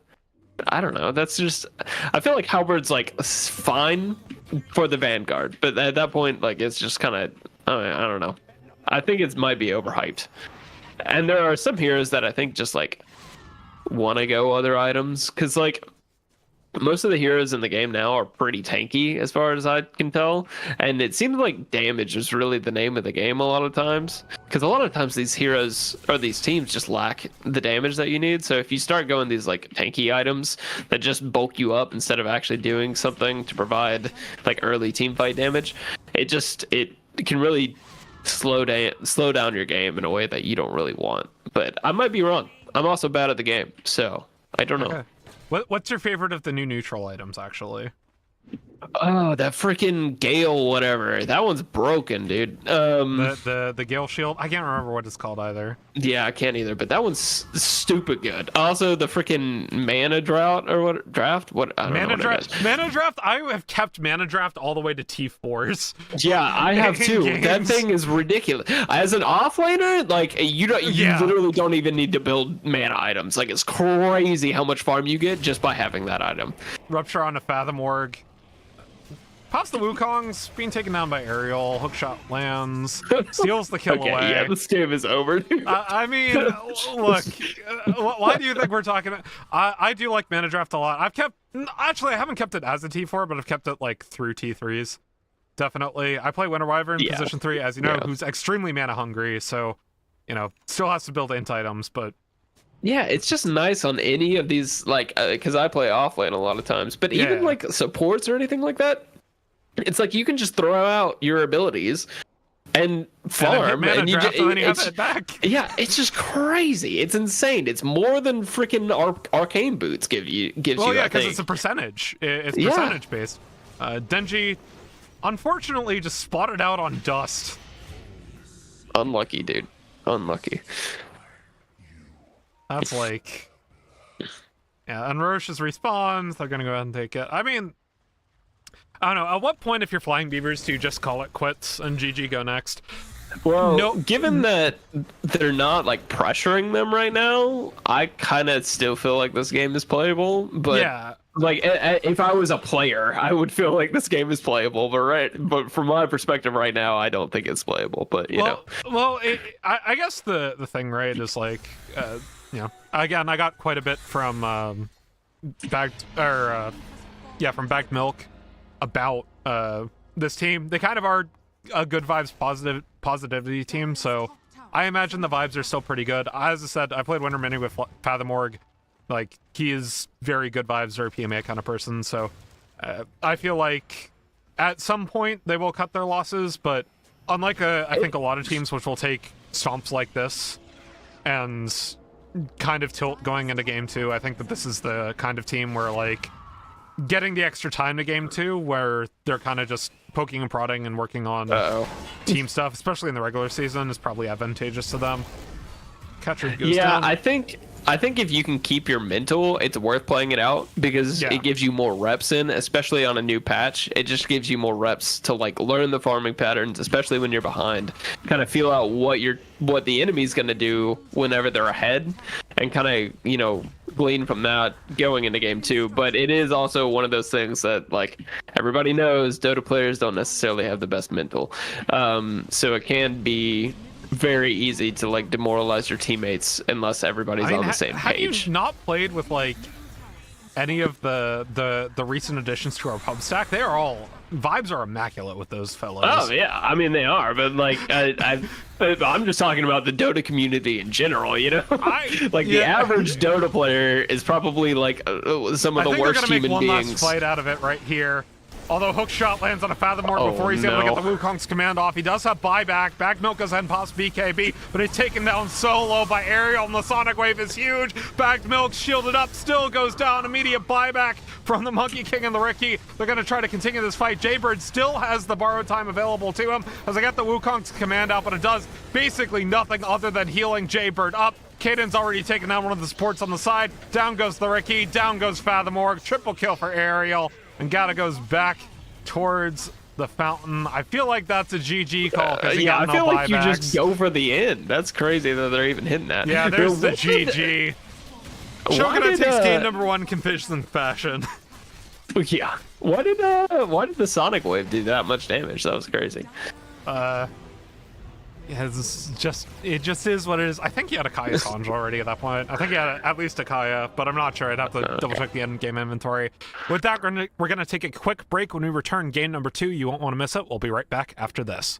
don't know. That's just... I feel like Halberd's, like, fine for the Vanguard, but at that point, like, it's just kind of... I don't know. I think it might be overhyped. And there are some heroes that I think just, like... want to go other items, because like most of the heroes in the game now are pretty tanky as far as I can tell, and it seems like damage is really the name of the game a lot of times, because a lot of times these heroes or these teams just lack the damage that you need. So if you start going these like tanky items that just bulk you up instead of actually doing something to provide like early team fight damage, it can really slow down your game in a way that you don't really want. But I might be wrong. I'm also bad at the game, so I don't know.
What's your favorite of the new neutral items, actually?
Oh, that freaking Gale, whatever. That one's broken, dude.
The Gale Shield. I can't remember what it's called either.
Yeah, I can't either, but that one's stupid good. Also, the freaking mana drought or what draft? What I don't know what it is.
Mana draft. I have kept mana draft all the way to T4s.
Yeah, I have too.
Games.
That thing is ridiculous. As an offlaner, like you literally don't even need to build mana items. Like it's crazy how much farm you get just by having that item.
Rupture on a Fathom Org. Pops the Wukong's being taken down by Aerial. Hookshot lands. Steals the kill
Okay,
away.
yeah, this game is over.
I mean, look. Why do you think we're talking? I do like mana draft a lot. Actually, I haven't kept it as a T4, but I've kept it like through T3s. Definitely. I play Winter Wyvern in position 3, as you know, who's extremely mana hungry. So, still has to build int items, but.
Yeah, it's just nice on any of these, like, because I play offlane a lot of times, but even like supports or anything like that. It's like you can just throw out your abilities and farm,
and you have it back.
Yeah, it's just crazy. It's insane. It's more than freaking arcane boots gives you.
Well, yeah, because it's a percentage. It's percentage based. Denji, unfortunately, just spotted out on dust.
Unlucky, dude. Unlucky.
That's like, yeah. And Roche's respawns. They're gonna go ahead and take it. I mean. I don't know. At what point, if you're flying Beavers, do you just call it quits and GG go next?
Well, no, given that they're not like pressuring them right now, I kind of still feel like this game is playable. But
yeah,
like if I was a player, I would feel like this game is playable. But from my perspective right now, I don't think it's playable. But you know,
I guess the thing, right, is like, again, I got quite a bit from bagged milk about this team. They kind of are a good vibes positivity team, so I imagine the vibes are still pretty good. As I said, I played Winter Mini with Fathom Org. Like, he is very good vibes, very PMA kind of person, so I feel like at some point they will cut their losses, but unlike I think a lot of teams which will take stomps like this and kind of tilt going into game 2, I think that this is the kind of team where, like, getting the extra time to game 2 where they're kind of just poking and prodding and working on team stuff, especially in the regular season, is probably advantageous to them. Catcher goes down.
I think if you can keep your mental, it's worth playing it out because it gives you more reps in, especially on a new patch. It just gives you more reps to like learn the farming patterns, especially when you're behind. Kind of feel out what the enemy's going to do whenever they're ahead, and kind of glean from that going into game 2. But it is also one of those things that like everybody knows Dota players don't necessarily have the best mental, so it can be very easy to like demoralize your teammates unless everybody's on the same page.
Have you not played with like any of the recent additions to our pub stack? They are all vibes are immaculate with those fellows.
Oh yeah, I mean they are, but like I'm just talking about the Dota community in general. The average Dota player is probably like some of the worst human beings. I think they're gonna make one last
fight out of it right here. Although Hookshot lands on a Fathom Org before he's able to get the Wukong's command off. He does have buyback. Back Milk goes ahead and pops BKB, but he's taken down solo by Aerial, and the Sonic Wave is huge. Backed Milk shielded up, still goes down. Immediate buyback from the Monkey King and the Ricky. They're going to try to continue this fight. Jaybird still has the borrowed time available to him as they get the Wukong's command out, but it does basically nothing other than healing Jaybird up. Kaden's already taken down one of the supports on the side. Down goes the Ricky, down goes Fathom Org. Triple kill for Aerial. And Gata goes back towards the fountain. I feel like that's a GG call.
I feel like you just go for the end. That's crazy that they're even hitting that.
Yeah, there's the GG. Shogunate takes game number 1 consistent fashion.
Yeah. Why did the Sonic Wave do that much damage? That was crazy.
Yeah, it just is what it is. I think he had a Kaya Sanj already at that point. I think he had at least a Kaya, but I'm not sure. I'd have to double check the end game inventory. With that, we're gonna take a quick break. When we return, game number 2, you won't want to miss it. We'll be right back after this.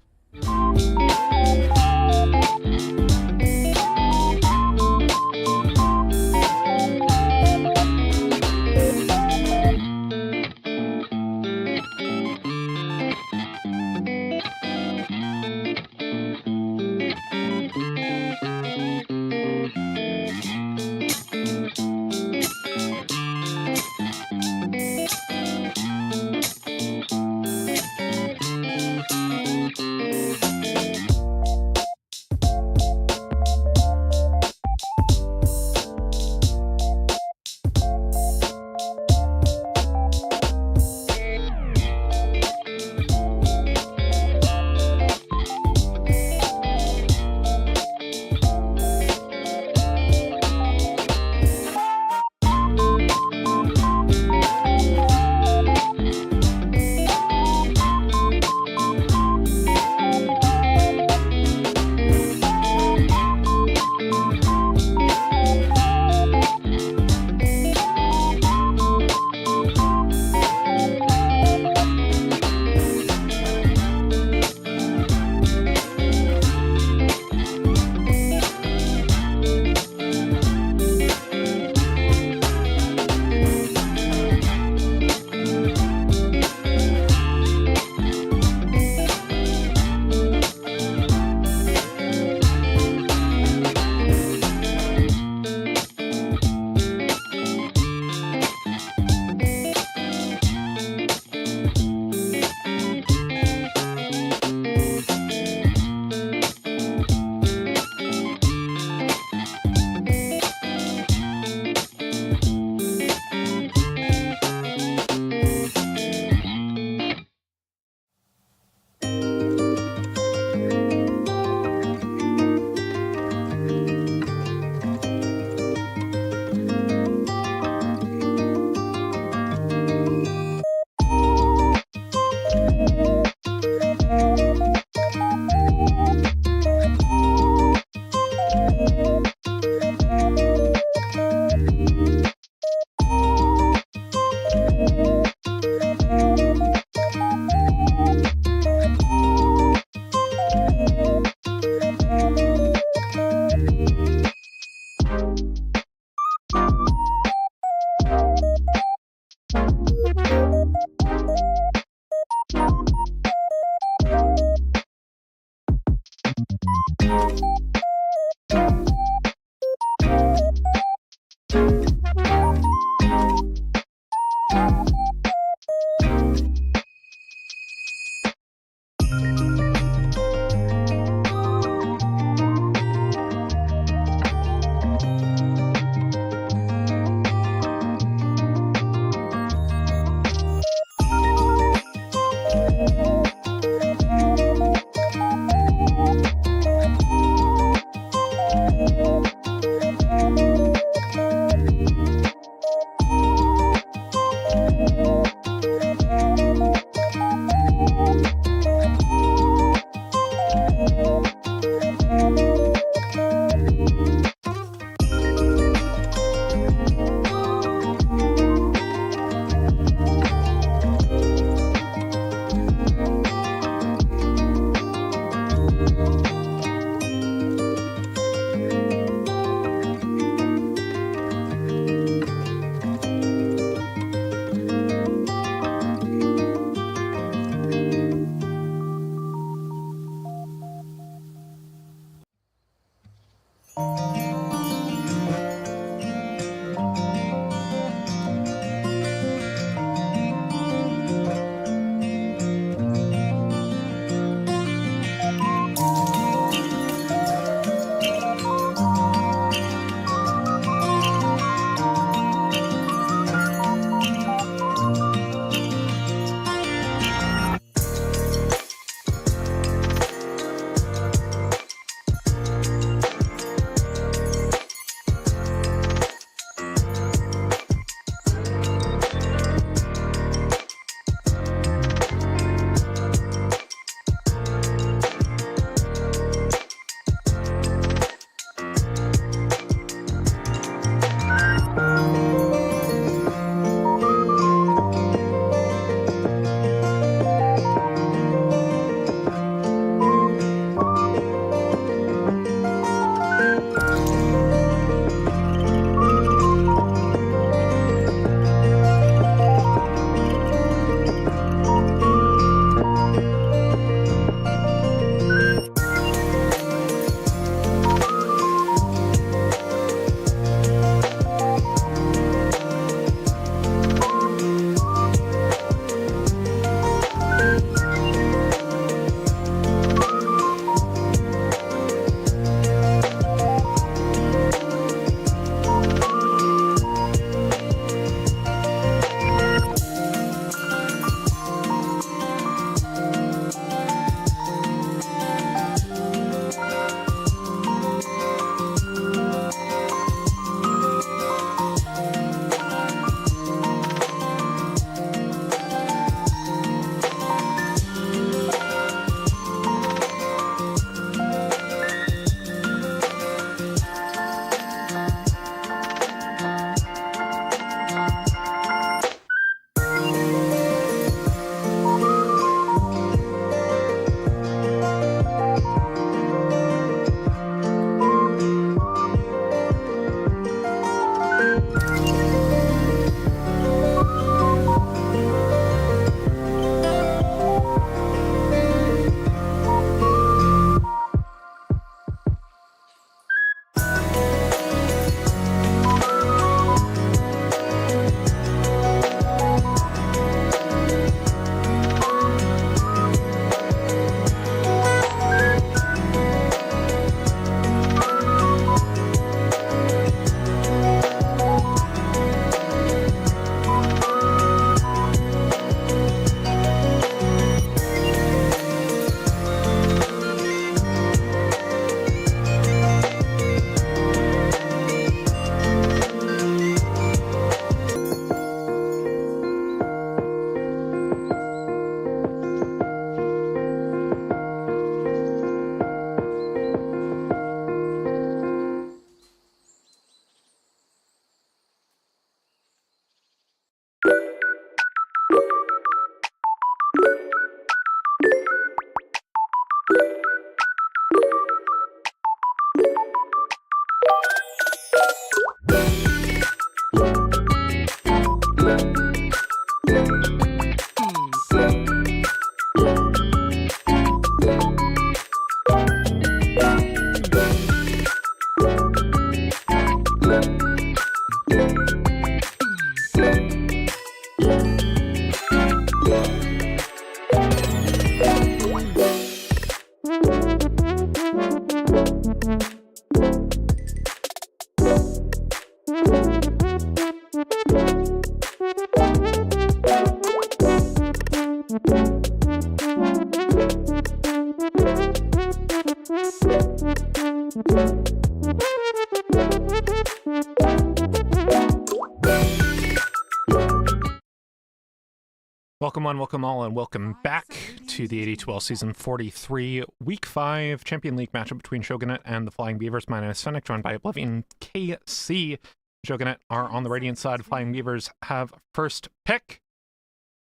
Welcome one, welcome all, and welcome back to the AD2L Season 43, Week 5 Champion League matchup between Shogunate and the Flying Beavers. My name is Fennec, joined by Oblivion KC. Shogunate are on the Radiant side. Flying Beavers have first pick,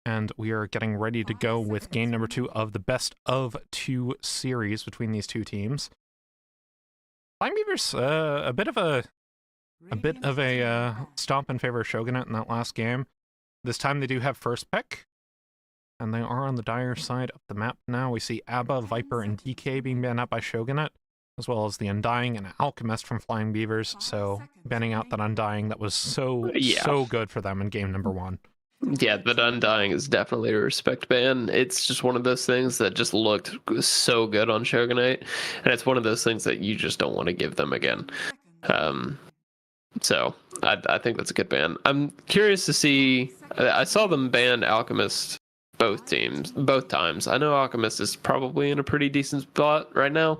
and we are getting ready to go with game number 2 of the best of 2 series between these two teams. Flying Beavers, a bit of a stomp in favor of Shogunate in that last game. This time they do have first pick, and they are on the dire side of the map now. We see Abba, Viper, and DK being banned out by Shogunate, as well as the Undying and Alchemist from Flying Beavers. So banning out that Undying that was so good for them in game number 1.
Yeah, that Undying is definitely a respect ban. It's just one of those things that just looked so good on Shogunate, and it's one of those things that you just don't want to give them again. So I think that's a good ban. I'm curious to see. I saw them ban Alchemist both times. I know Alchemist is probably in a pretty decent spot right now.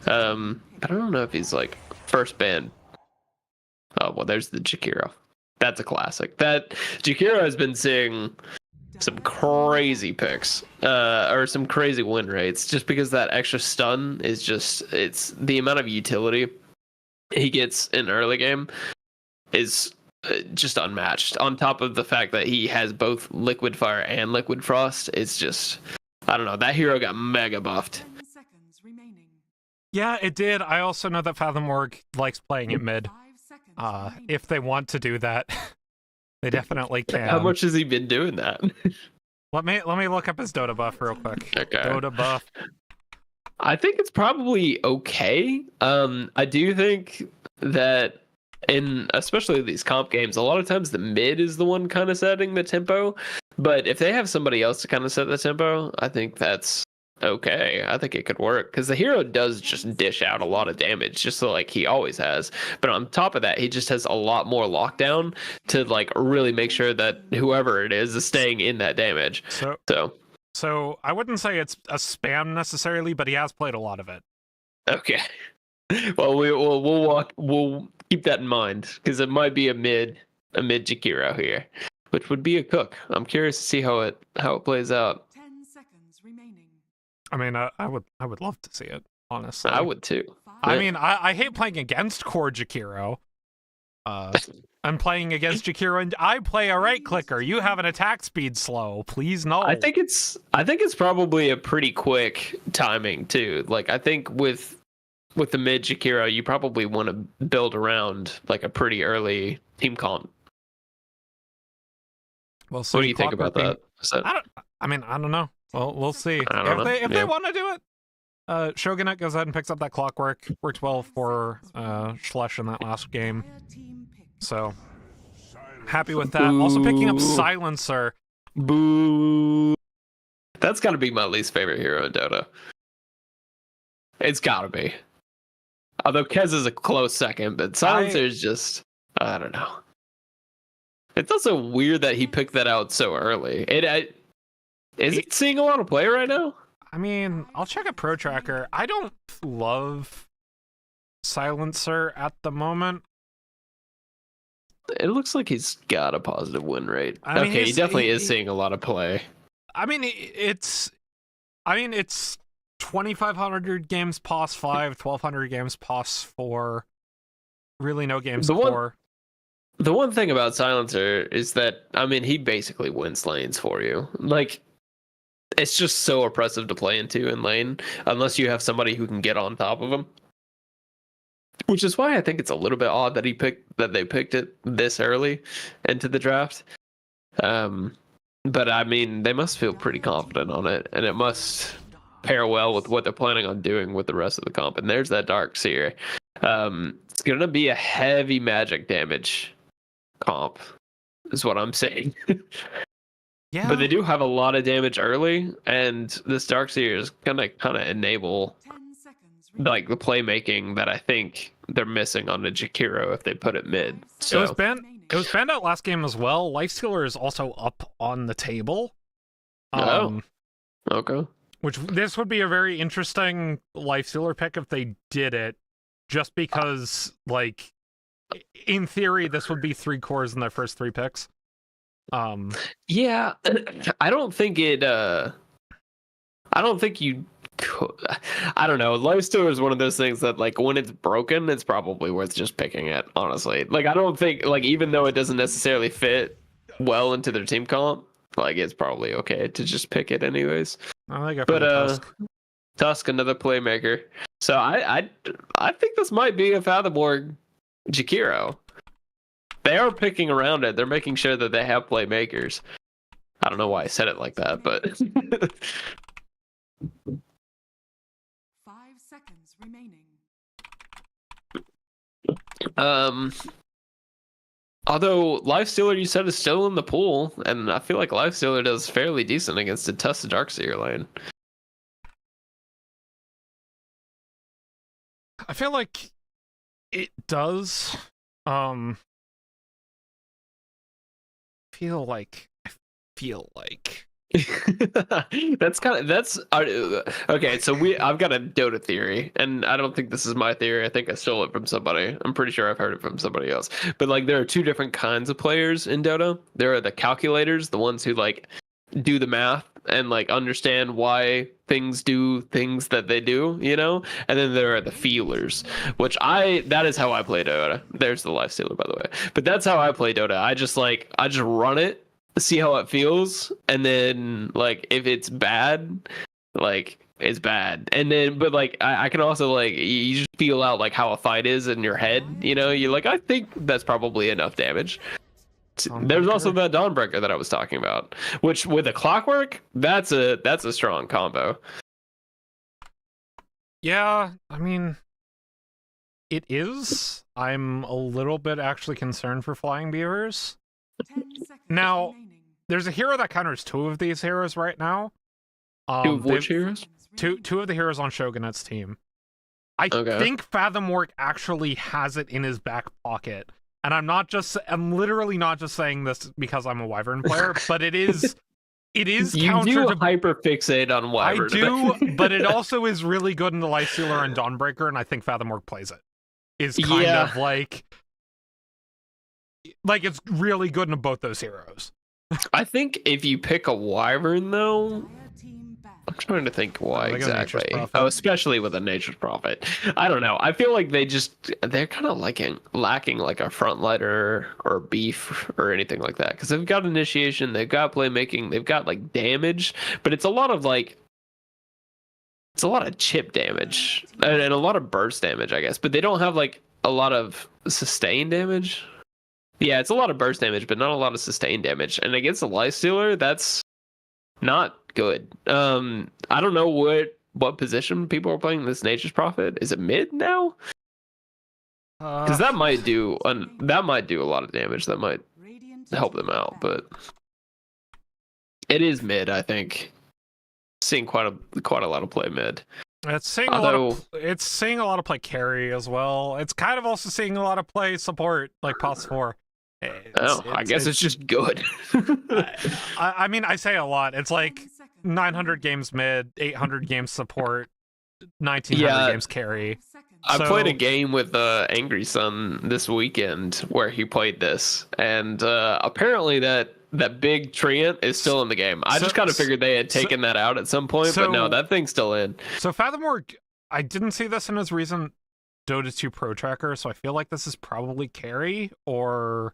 But I don't know if he's like first ban. Oh well, there's the Jakiro. That's a classic. That Jakiro has been seeing some crazy picks, or some crazy win rates, just because that extra stun is it's the amount of utility he gets in early game is just unmatched. On top of the fact that he has both Liquid Fire and Liquid Frost, it's just, I don't know, that hero got mega buffed.
Yeah, it did. I also know that Fathom Org likes playing it mid. If they want to do that, they definitely can.
How much has he been doing that?
Let me look up his Dota buff real quick.
Okay.
Dota buff.
I think it's probably okay. I do think that in especially these comp games, a lot of times the mid is the one kind of setting the tempo. But if they have somebody else to kind of set the tempo, I think that's okay. I think it could work because the hero does just dish out a lot of damage, just so like he always has. But on top of that, he just has a lot more lockdown to like really make sure that whoever it is staying in that damage.
So I wouldn't say it's a spam necessarily, but he has played a lot of it.
Okay. Well, we'll keep that in mind because it might be a mid Jakiro here, which would be a cook. I'm curious to see how it plays out.
10 seconds remaining.
I mean, I would love to see it, honestly.
I would too.
I mean, I hate playing against core Jakiro. I'm playing against Jakiro, and I play a right clicker. You have an attack speed slow. Please no.
I think it's probably a pretty quick timing too. Like I think with the mid Jakiro, you probably want to build around like a pretty early team comp.
Well, so
what do you think about that?
I don't know. Well, we'll see. If they want to do it. Shogunate goes ahead and picks up that clockwork. Worked well for Schlesh in that last game. So, happy with that.
Boo.
Also picking up Silencer.
Boo. That's got to be my least favorite hero in Dota. It's got to be. Although Kez is a close second, but Silencer is just, I don't know. It's also weird that he picked that out so early. Is it seeing a lot of play right now?
I mean, I'll check a Pro Tracker. I don't love Silencer at the moment.
It looks like he's got a positive win rate.
I mean,
he definitely is seeing a lot of play.
I mean, it's 2,500 games pos 5, 1,200 games pos 4. Really no games 4.
The one thing about Silencer is that, I mean, he basically wins lanes for you. Like, it's just so oppressive to play into in lane, unless you have somebody who can get on top of him. Which is why I think it's a little bit odd that they picked it this early into the draft. But I mean, they must feel pretty confident on it, and it must pair well with what they're planning on doing with the rest of the comp. And there's that Dark Seer. It's gonna be a heavy magic damage comp, is what I'm saying.
Yeah.
But they do have a lot of damage early, and this Dark Seer is gonna kind of enable like the playmaking that I think they're missing on the Jakiro if they put it mid. So
it was banned out last game as well. Lifestealer is also up on the table.
Okay.
Which this would be a very interesting Lifestealer pick if they did it, just because like in theory this would be 3 cores in their first 3 picks.
Yeah, I don't think it. I don't think you. I don't know. Lifestealer is one of those things that, like, when it's broken, it's probably worth just picking it. Honestly, like, I don't think, like, even though it doesn't necessarily fit well into their team comp, like, it's probably okay to just pick it anyways.
I think I for the Tusk.
Tusk, another playmaker. So I think this might be a Fathomorg Jakiro. They are picking around it. They're making sure that they have playmakers. I don't know why I said it like that, but
5 seconds remaining.
Although Lifestealer, you said, is still in the pool, and I feel like Lifestealer does fairly decent against a Tusk Darkseer lane.
I feel like it does. Feel like
that's okay. So I've got a Dota theory, and I don't think this is my theory. I think I stole it from somebody. I'm pretty sure I've heard it from somebody else. But, like, there are two different kinds of players in Dota. There are the calculators, the ones who, like, do the math and, like, understand why things do things that they do, you know? And then there are the feelers, which that is how I play Dota. There's the Lifestealer, by the way. But that's how I play Dota. I just run it, see how it feels, and then, like, if it's bad, like, it's bad. And then, but, like, I can also, like, you just feel out, like, how a fight is in your head, you know? You're like, I think that's probably enough damage. There's also that Dawnbreaker that I was talking about, which, with a Clockwork, that's a strong combo.
Yeah, I mean, it is. I'm a little bit actually concerned for Flying Beavers. Now, there's a hero that counters two of these heroes right now.
Two of which heroes?
Two of the heroes on Shogunate's team. I think Fathomorg actually has it in his back pocket. And I'm literally not just saying this because I'm a Wyvern player, but it is
You
counter
do
to
hyperfixate on Wyvern.
I do, but it also is really good in the Lifestealer and Dawnbreaker, and I think Fathomorg plays it. Is kind of like it's really good in both those heroes.
I think if you pick a Wyvern, though, I'm trying to think why exactly. Oh, especially with a Nature's Prophet. I don't know. I feel like they're kind of lacking like a frontlighter or beef or anything like that, because they've got initiation, they've got playmaking, they've got, like, damage, but it's a lot of chip damage and a lot of burst damage, I guess. But they don't have, like, a lot of sustain damage. Yeah, it's a lot of burst damage, but not a lot of sustain damage. And against a Lifestealer, that's not good. I don't know what position people are playing this Nature's Prophet. Is it mid now? Because that might do a lot of damage. That might help them out, but it is mid, I think. Seeing quite a lot of play mid.
It's seeing a lot of play carry as well. It's kind of also seeing a lot of play support, like POS 4.
I guess it's just good.
I mean, I say a lot. It's like 900 games mid, 800 games support, 1900 games carry.
I played a game with Angry Sun this weekend where he played this, and apparently that big treant is still in the game. I just kind of figured they had taken that out at some point, but no, that thing's still in.
So Fathomorg, I didn't see this in his recent Dota 2 Pro Tracker, so I feel like this is probably carry or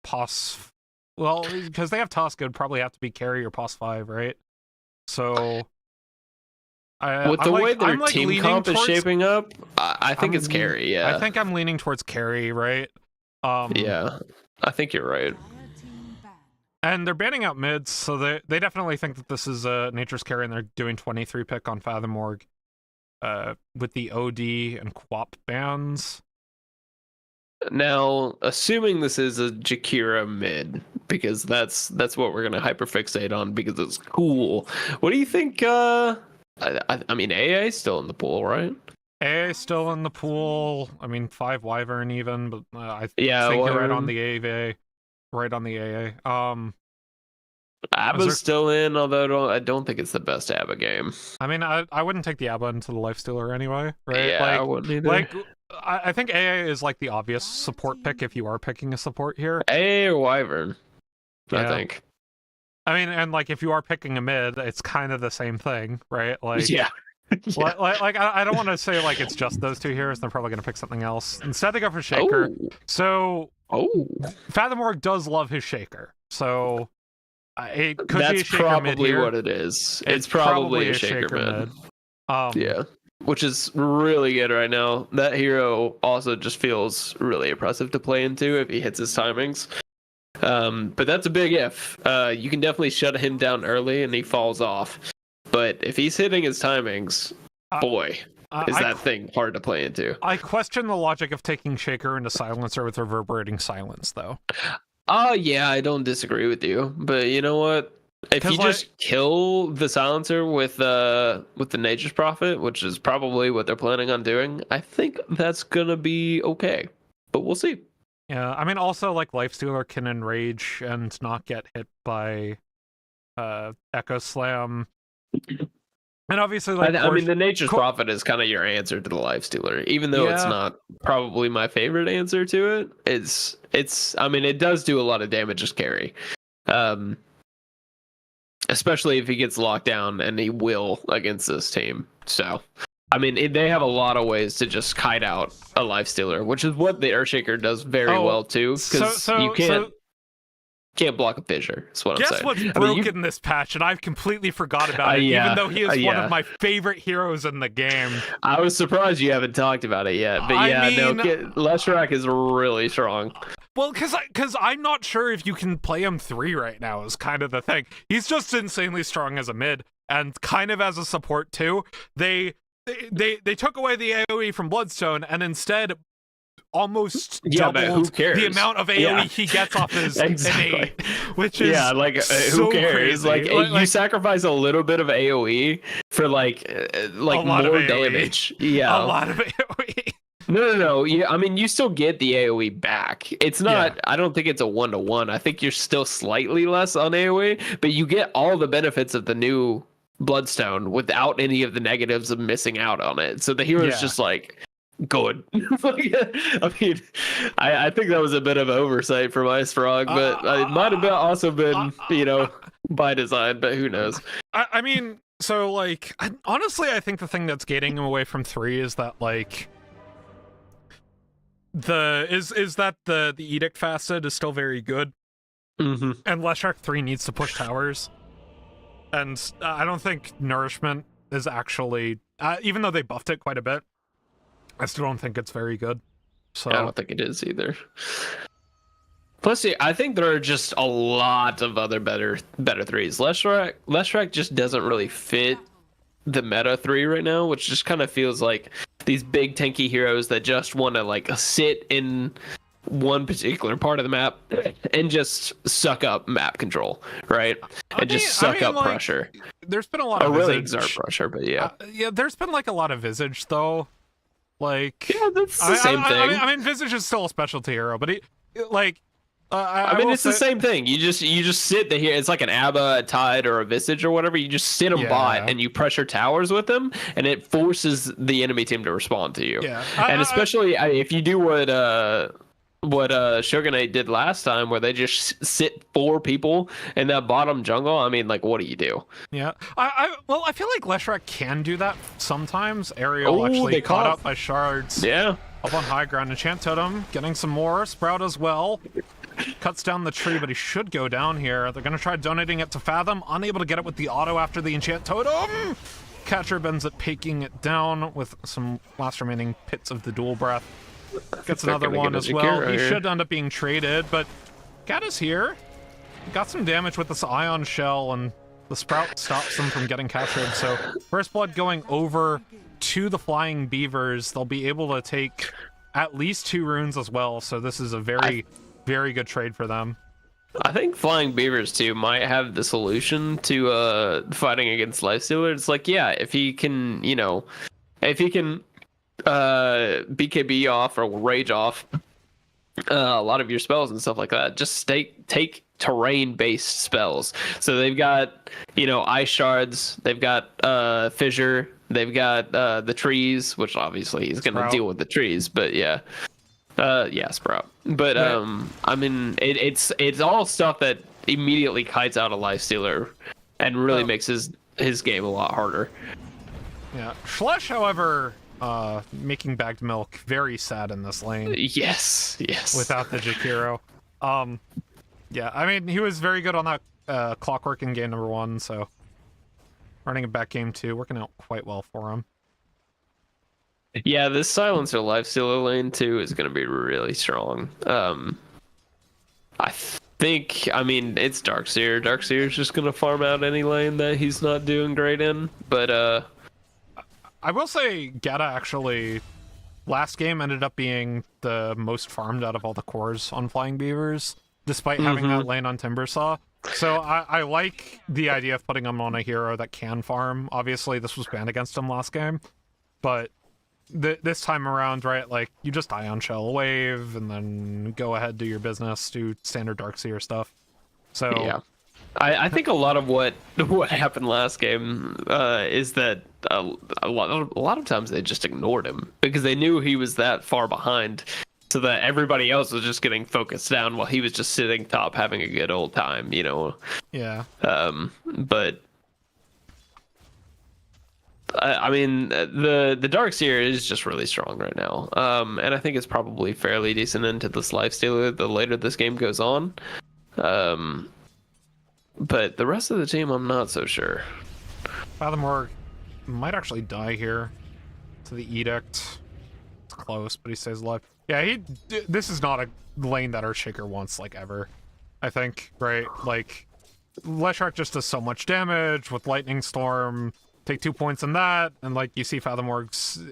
POS. Well, because they have Tusk, it would probably have to be carry or POS 5, right? So
with the way their team comp is shaping up, I think it's carry. Yeah,
I think I'm leaning towards carry, right?
Yeah, I think you're right.
And they're banning out mids, so they definitely think that this is Nature's carry, and they're doing 23 pick on Fathomorg with the OD and Quap bans.
Now, assuming this is a Jakira mid, because that's what we're gonna hyperfixate on because it's cool. What do you think? I mean, AA is still in the pool, right?
AA is still in the pool. I mean, 5 Wyvern even, but I think you're right on the AVA. Right on the AA.
Abba's still in, although I don't think it's the best Abba game.
I mean, I wouldn't take the Abba into the Lifestealer anyway, right?
Yeah, I wouldn't either.
I think AA is like the obvious support pick if you are picking a support here.
AA or Wyvern? I
Yeah.
think.
I mean, and like if you are picking a mid, it's kind of the same thing, right? Like,
Yeah. Yeah.
like I don't want to say like it's just those two heroes. They're probably going to pick something else. Instead, they go for Shaker. So Fathomorg does love his Shaker. So it could be a
That's
Shaker mid
probably
here.
what it is. It's probably a Shaker mid. Yeah. Which is really good right now. That hero also just feels really impressive to play into if he hits his timings. But that's a big if. You can definitely shut him down early and he falls off. But if he's hitting his timings, boy, is that thing hard to play into.
I question the logic of taking Shaker into Silencer with Reverberating Silence, though.
Yeah, I don't disagree with you. But you know what? If you just kill the Silencer with the Nature's Prophet, which is probably what they're planning on doing, I think that's gonna be okay. But we'll see.
Yeah, I mean, also, like, Lifestealer can enrage and not get hit by Echo Slam. And obviously, like,
I mean, the Nature's Prophet is kind of your answer to the Lifestealer, even though it's not probably my favorite answer to it. It's. I mean, it does do a lot of damage as carry, especially if he gets locked down, and he will against this team. So, I mean, they have a lot of ways to just kite out a Lifestealer, which is what the Earthshaker does very well too, because you can't block a fissure. That's what I'm saying.
Guess what's broken in this patch, and I've completely forgot about it, even though he is one of my favorite heroes in the game.
I was surprised you haven't talked about it yet, but Leshrac is really strong.
Well, because I'm not sure if you can play him 3 right now is kind of the thing. He's just insanely strong as a mid, and kind of as a support too. They took away the AoE from Bloodstone, and instead almost doubled the amount of AoE he gets off his innate, which is
who cares?
Crazy.
You sacrifice a little bit of AoE for like more damage. Yeah,
a lot of AoE.
No. Yeah, I mean, you still get the AoE back. It's not. Yeah. I don't think it's a 1-to-1. I think you're still slightly less on AoE, but you get all the benefits of the new Bloodstone without any of the negatives of missing out on it. So the hero's just like good. I mean, I think that was a bit of oversight from Ice Frog, but it might have also been, by design, but who knows?
I mean, so like, honestly, I think the thing that's gating him away from 3 is that like the Edict Facet is still very good, and Leshrac 3 needs to push towers, and I don't think Nourishment is actually, even though they buffed it quite a bit, I still don't think it's very good. So
I don't think it is either. Plus, I think there are just a lot of other better 3s. Leshrac just doesn't really fit the meta 3 right now, which just kind of feels like these big tanky heroes that just want to like sit in one particular part of the map and just suck up map control, right? And suck up pressure.
There's been a lot of
really exert pressure, but
there's been like a lot of Visage though. Like,
that's the same thing.
I mean, Visage is still a specialty hero, but
it's the same thing. You just sit here. It's like an Abba, a Tide, or a Visage or whatever. You just sit them bot and you pressure towers with them, and it forces the enemy team to respond to you.
Yeah,
and especially if you do what Shogunate did last time, where they just sit 4 people in that bottom jungle. I mean, like, what do you do?
Yeah, I feel like Leshrac can do that sometimes. Ariel actually caught up by shards.
Yeah.
Up on high ground, Enchant Totem, getting some more. Sprout as well. Cuts down the tree, but he should go down here. They're going to try donating it to Fathom. Unable to get it with the auto after the Enchant Totem. Catcher bends it, peeking it down with some last remaining pits of the Dual Breath. Gets another one as well. He should end up being traded, but Gat is here. Got some damage with this Ion Shell, and the Sprout stops them from getting captured. So First Blood going over to the Flying Beavers. They'll be able to take at least 2 runes as well. So this is a very, very good trade for them.
I think Flying Beavers too might have the solution to fighting against Lifestealer. It's like, if he can, BKB off or rage off a lot of your spells and stuff like that, just take terrain based spells. So they've got ice shards, they've got fissure, they've got the trees, which obviously he's gonna deal with the trees, but Sprout. But I mean, it's all stuff that immediately kites out a lifestealer and really
Oh.
makes his game a lot harder.
Yeah. Schlesh, however, making bagged milk very sad in this lane
Yes.
without the Jakiro. Yeah, I mean, he was very good on that clockwork in game number 1, so running it back game 2, working out quite well for him.
Yeah, this silencer lifestealer lane too is going to be really strong. I think, I mean, it's Darkseer. Darkseer's just going to farm out any lane that he's not doing great in, but
I will say Gata actually last game ended up being the most farmed out of all the cores on Flying Beavers, despite having that lane on Timbersaw. So I like the idea of putting him on a hero that can farm. Obviously, this was banned against him last game, but this time around, right, like, you just Ion Shell wave, and then go ahead, do your business, do standard Darkseer stuff. So
yeah. I think a lot of what happened last game is that a lot of times they just ignored him because they knew he was that far behind, so that everybody else was just getting focused down while he was just sitting top having a good old time, you know.
Yeah.
But I mean, the Darkseer is just really strong right now, and I think it's probably fairly decent into this lifestealer the later this game goes on. But the rest of the team, I'm not so sure.
Fathomorg might actually die here to the Edict. It's close, but he stays alive. Yeah, this is not a lane that Earthshaker wants, like, ever. I think, right? Like, Leshrac just does so much damage with Lightning Storm. Take 2 points in that, and, like, you see Fathomorg's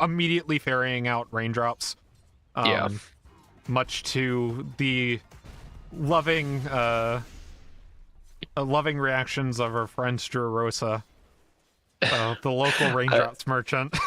immediately ferrying out raindrops.
Yeah.
Much to the loving reactions of our friend Strurosa, the local raindrops merchant.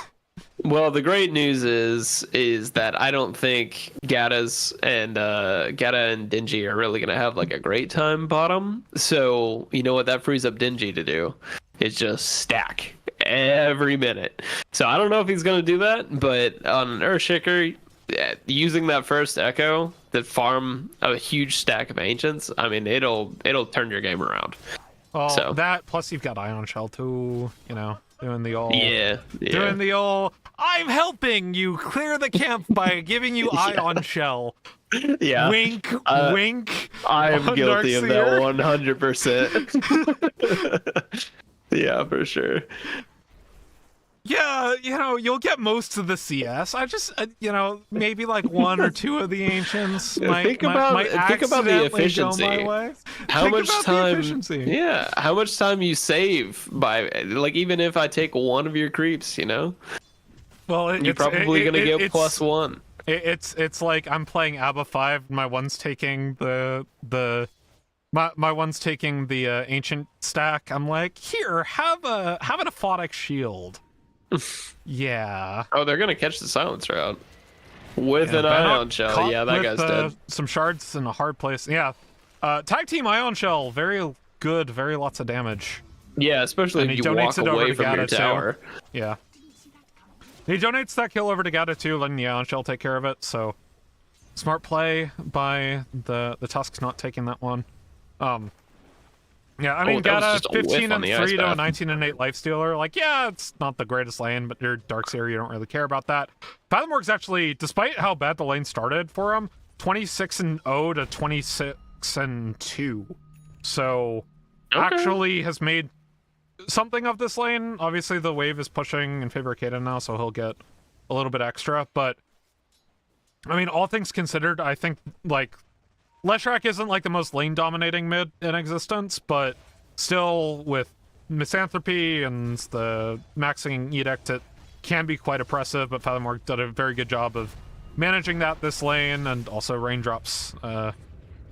Well, the great news is that I don't think Gata and Dingy are really gonna have like a great time bottom. So you know what that frees up Dingy to do is just stack every minute. So I don't know if he's gonna do that, but on Earthshaker, using that first Echo to farm a huge stack of Ancients, I mean, it'll turn your game around.
Oh,
So.
that plus you've got Ion Shell too. You know, doing the old.
Yeah.
Doing the old, I'm helping you clear the camp by giving you Ion Shell.
Yeah.
Wink, wink.
I am
on
guilty of that
Darkseer.
100%. Yeah, for sure.
Yeah, you know, you'll get most of the CS. I just, you know, maybe like 1 or 2 of the Ancients might
Think about the
accidentally
efficiency.
Go my way.
How
Think
much
about
time?
The efficiency.
Yeah, how much time you save by, like, even if I take one of your creeps, you know,
Well,
you're probably gonna get +1.
It's like I'm playing ABBA 5. My one's taking my one's taking the ancient stack. I'm like, here, have an aphotic shield. Yeah.
Oh, they're gonna catch the silencer out with
Yeah,
an
Bannock
ion shell.
caught
Yeah, that
with,
guy's dead.
Some shards in a hard place. Yeah. Tag team Ion Shell, very good, very lots of damage.
Yeah, especially
And
if
he
you walk
donates it over
away
to
from your
Gata, too.
tower.
Yeah. He donates that kill over to Gata too, letting the Ion Shell take care of it, so smart play by the Tusks not taking that one. Yeah, I mean,
that was
Gata
just a whiff
15
on
and
the
3
ice
to a
bath.
19 and 8 lifestealer. Like, yeah, it's not the greatest lane, but you're Darkseer, you don't really care about that. Fathomorg's actually, despite how bad the lane started for him, 26 and 0 to 26 and 2. So
Okay.
actually has made something of this lane. Obviously, the wave is pushing in favor of Kaden now, so he'll get a little bit extra. But I mean, all things considered, I think like Leshrac isn't like the most lane dominating mid in existence, but still with Misanthropy and the maxing Edict, it can be quite oppressive. But Fathomorg did a very good job of managing that this lane, and also raindrops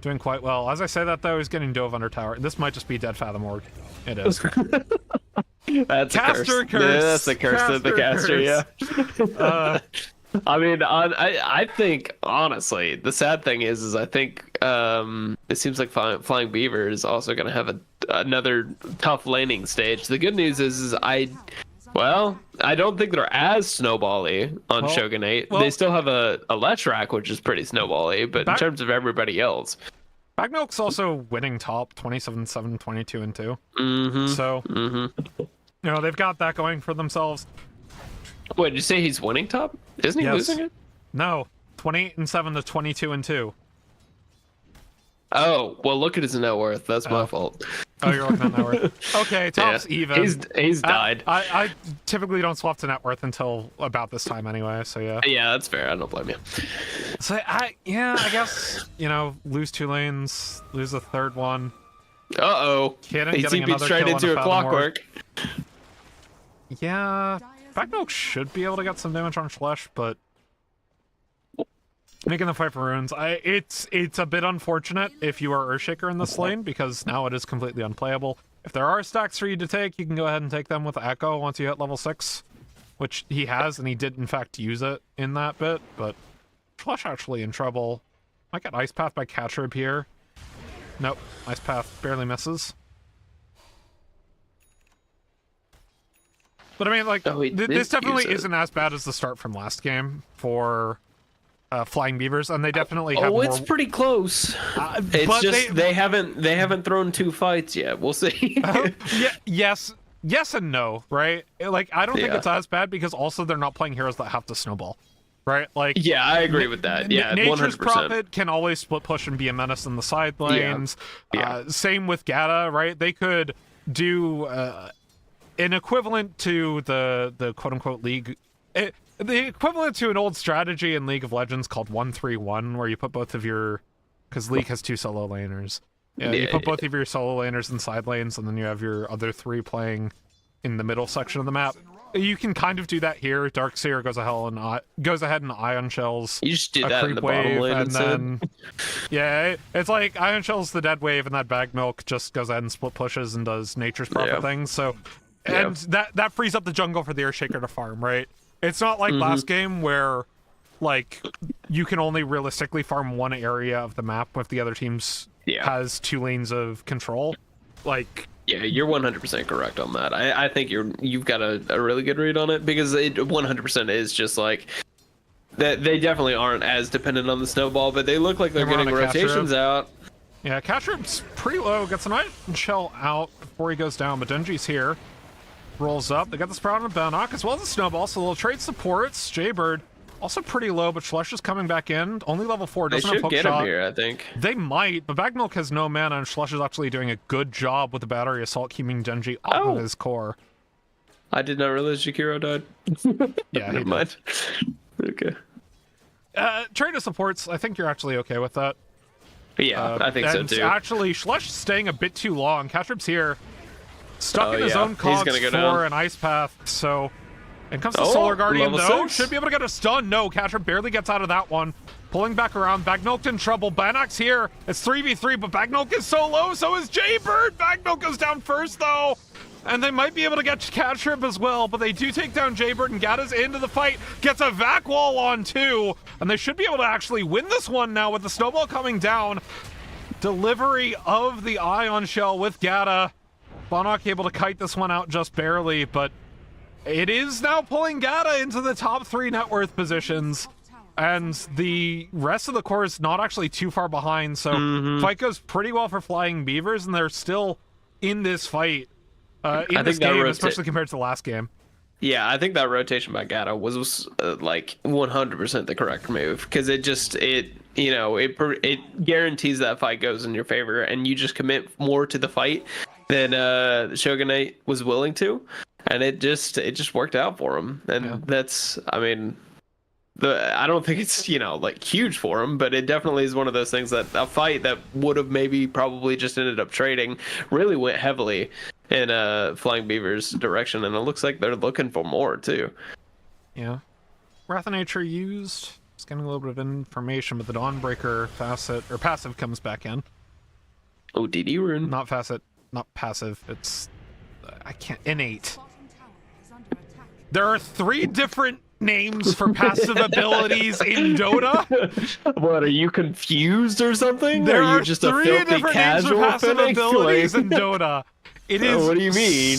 doing quite well. As I say that though, he's getting dove under tower. This might just be dead Fathomorg. It is.
That's
Caster
a curse.
curse.
Yeah, that's the curse of the caster.
Caster
Yeah. I mean, I think honestly, the sad thing is I think it seems like Flying Beaver is also going to have another tough laning stage. The good news is I don't think they're as snowbally on Shogunate.
well-
They still have a Leshrac, which is pretty snowbally, but in
Back-
terms of everybody else,
Bagnilk's also winning top 27-7, 22-2.
Mm-hmm.
So,
Mm-hmm.
you know, they've got that going for themselves.
Wait, did you say he's winning top? Isn't he
Yes.
losing it?
No, 28-7 to 22-2.
Oh, well, look at his net worth. That's my fault.
Oh, you're looking at net worth. Okay, top's even.
He's died.
I typically don't swap to net worth until about this time anyway, so yeah.
Yeah, that's fair. I don't blame you.
So I guess, you know, lose 2 lanes, lose a third one.
Uh-oh.
Kidding,
He
getting
TP'd
another
straight
kill
into
on
a
Fathom Ward.
clockwork.
Yeah, Bagnilk should be able to get some damage on Schlesh, but making the fight for runes, it's a bit unfortunate if you are Earthshaker in this lane, because now it is completely unplayable. If there are stacks for you to take, you can go ahead and take them with Echo once you hit level 6, which he has, and he did in fact use it in that bit, but Schlesh actually in trouble. Might get Ice Path by Catrib here. Nope, Ice Path barely misses. But I mean, like,
Oh, he
this
did
definitely
use it.
isn't as bad as the start from last game for Flying Beavers, and they definitely have
Oh,
more...
it's pretty close. It's
but
just they haven't thrown 2 fights yet. We'll see.
yes and no, right? Like, I don't think
Yeah.
it's as bad because also they're not playing heroes that have to snowball, right? Like,
Yeah, I agree with that. Yeah,
Nature's
100%.
Prophet can always split push and be a menace in the side lanes.
Yeah.
Same with Gata, right? They could do an equivalent to the quote-unquote league... the equivalent to an old strategy in League of Legends called 1-3-1, where you put both of your... Because League has 2 solo laners. Yeah, you put both of your solo laners in side lanes, and then you have your other 3 playing in the middle section of the map. You can kind of do that here. Darkseer goes ahead and Ion Shells
You just do
a
that in
creep
the bottom
wave,
lane
and
instead.
then... Yeah, it's like Ion Shells the dead wave, and that Bagnilk just goes ahead and split pushes and does Nature's Prophet
Yeah.
things, so...
Yeah.
And that frees up the jungle for the Earthshaker to farm, right? It's not like
Mm-hmm.
last game where, like, you can only realistically farm one area of the map if the other team's
Yeah.
has 2 lanes of control. Like,
Yeah, you're 100% correct on that. I think you've got a really good read on it, because it 100% is just like that. They definitely aren't as dependent on the snowball, but they look like they're
Everyone
getting
on a
rotations out.
yeah, Catrib's pretty low, gets an Iron Shell out before he goes down, but Denji's here. Rolls up, they got the Sprout and Bannock, as well as the Snowball, so they'll trade supports. Jaybird, also pretty low, but Schlesh is coming back in. Only level 4,
They
doesn't have
should
hook
get
shot.
him here, I think.
They might, but Bagnilk has no mana, and Schlesh is actually doing a good job with the Battery Assault, keeping Denji off of
Oh.
his core.
I did not realize Jakiro died.
Yeah, he
Never
did.
mind. Okay.
Trade of supports, I think you're actually okay with that.
Yeah, I think so
And
too.
actually, Schlesh is staying a bit too long. Catrib's here, stuck
Oh,
in his
yeah.
own
He's
cogs
gonna go
for
down.
an Ice Path, so... In comes the
Oh,
Solar Guardian,
level
though.
6.
Should be able to get a stun. No, Catrib barely gets out of that one. Pulling back around. Bagnilk in trouble. Bannock's here. It's 3v3, but Bagnilk is so low. So is Jaybird. Bagnilk goes down first, though. And they might be able to get Catrib as well, but they do take down Jaybird, and Gata's into the fight. Gets a Vac Wall on, too. And they should be able to actually win this one now with the Snowball coming down. Delivery of the Ion Shell with Gata. Bannock able to kite this one out just barely, but it is now pulling Gata into the top 3 net worth positions. And the rest of the core is not actually too far behind, so fight goes pretty well for Flying Beavers, and they're still in this fight, in this
think that
game, especially compared to the last game.
Yeah, I think that rotation by Gata was like 100% the correct move, because it guarantees that fight goes in your favor, and you just commit more to the fight than Shogunate was willing to, and it just worked out for him. And that's, I mean, I don't think it's like huge for him, but it definitely is one of those things that a fight that would have maybe probably just ended up trading really went heavily in Flying Beaver's direction, and it looks like they're looking for more too.
Yeah. Wrath of Nature used. Just getting a little bit of information, but the Dawnbreaker passive comes back in.
Oh, DD rune.
Not facet, not passive. It's innate.
Bottom tower is under attack.
There are 3 different names for passive abilities in Dota.
What, are you confused or something?
There
are
are
you just
3
a filthy
different names for
casual
passive
Finnick?
abilities
Like-
in Dota. It is.
What do you mean?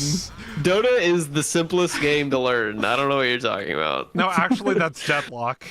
Dota is the simplest game to learn. I don't know what you're talking about.
No, actually, that's Deadlock.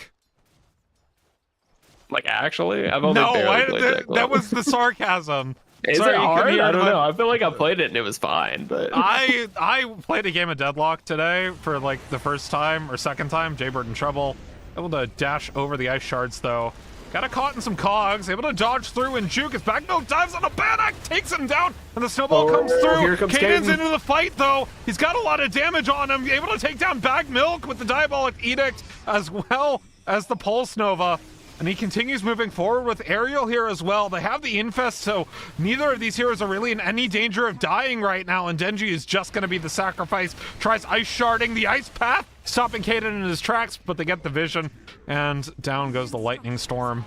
Like, actually? I've only
No,
barely played
that
Declan.
was the sarcasm.
Is
Sorry,
it
you couldn't
hard?
hear
I
it,
don't
but
know. I feel like I played it and it was fine, but...
I played a game of Deadlock today for like the first time or second time. Jaybird in trouble. Able to dash over the ice shards though. Got caught in some cogs. Able to dodge through and juke as Backmilk dives on a Bannock, takes him down, and the snowball comes through.
Here comes
Caden's
Caden.
into the fight though. He's got a lot of damage on him. Able to take down Backmilk with the Diabolic Edict as well as the Pulse Nova. And he continues moving forward with Aerial here as well. They have the Infest, so neither of these heroes are really in any danger of dying right now, and Denji is just going to be the sacrifice. Tries Ice Sharding the Ice Path, stopping Caden in his tracks, but they get the vision, and down goes the Lightning Storm.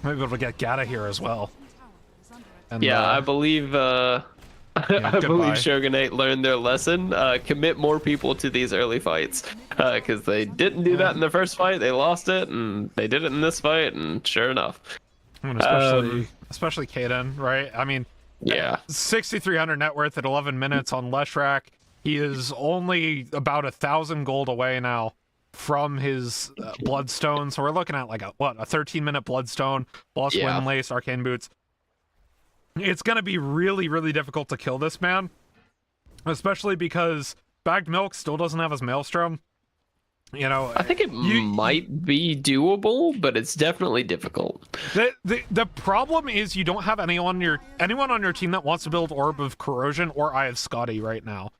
Maybe able to get Gata here as well. And,
Yeah, I believe I
goodbye.
believe Shogunate learned their lesson. Commit more people to these early fights, because they didn't do that in the first fight. They lost it, and they did it in this fight, and sure enough.
I mean, especially Caden, right? I mean,
Yeah.
6,300 net worth at 11 minutes on Leshrac. He is only about 1,000 gold away now from his Bloodstone. So we're looking at like a 13-minute Bloodstone, plus
Yeah.
Windlace, Arcane Boots. It's going to be really, really difficult to kill this man, especially because Bagged Milk still doesn't have his Maelstrom. You know,
I think it might be doable, but it's definitely difficult.
the problem is you don't have anyone on your team that wants to build Orb of Corrosion, or I have Scotty right now.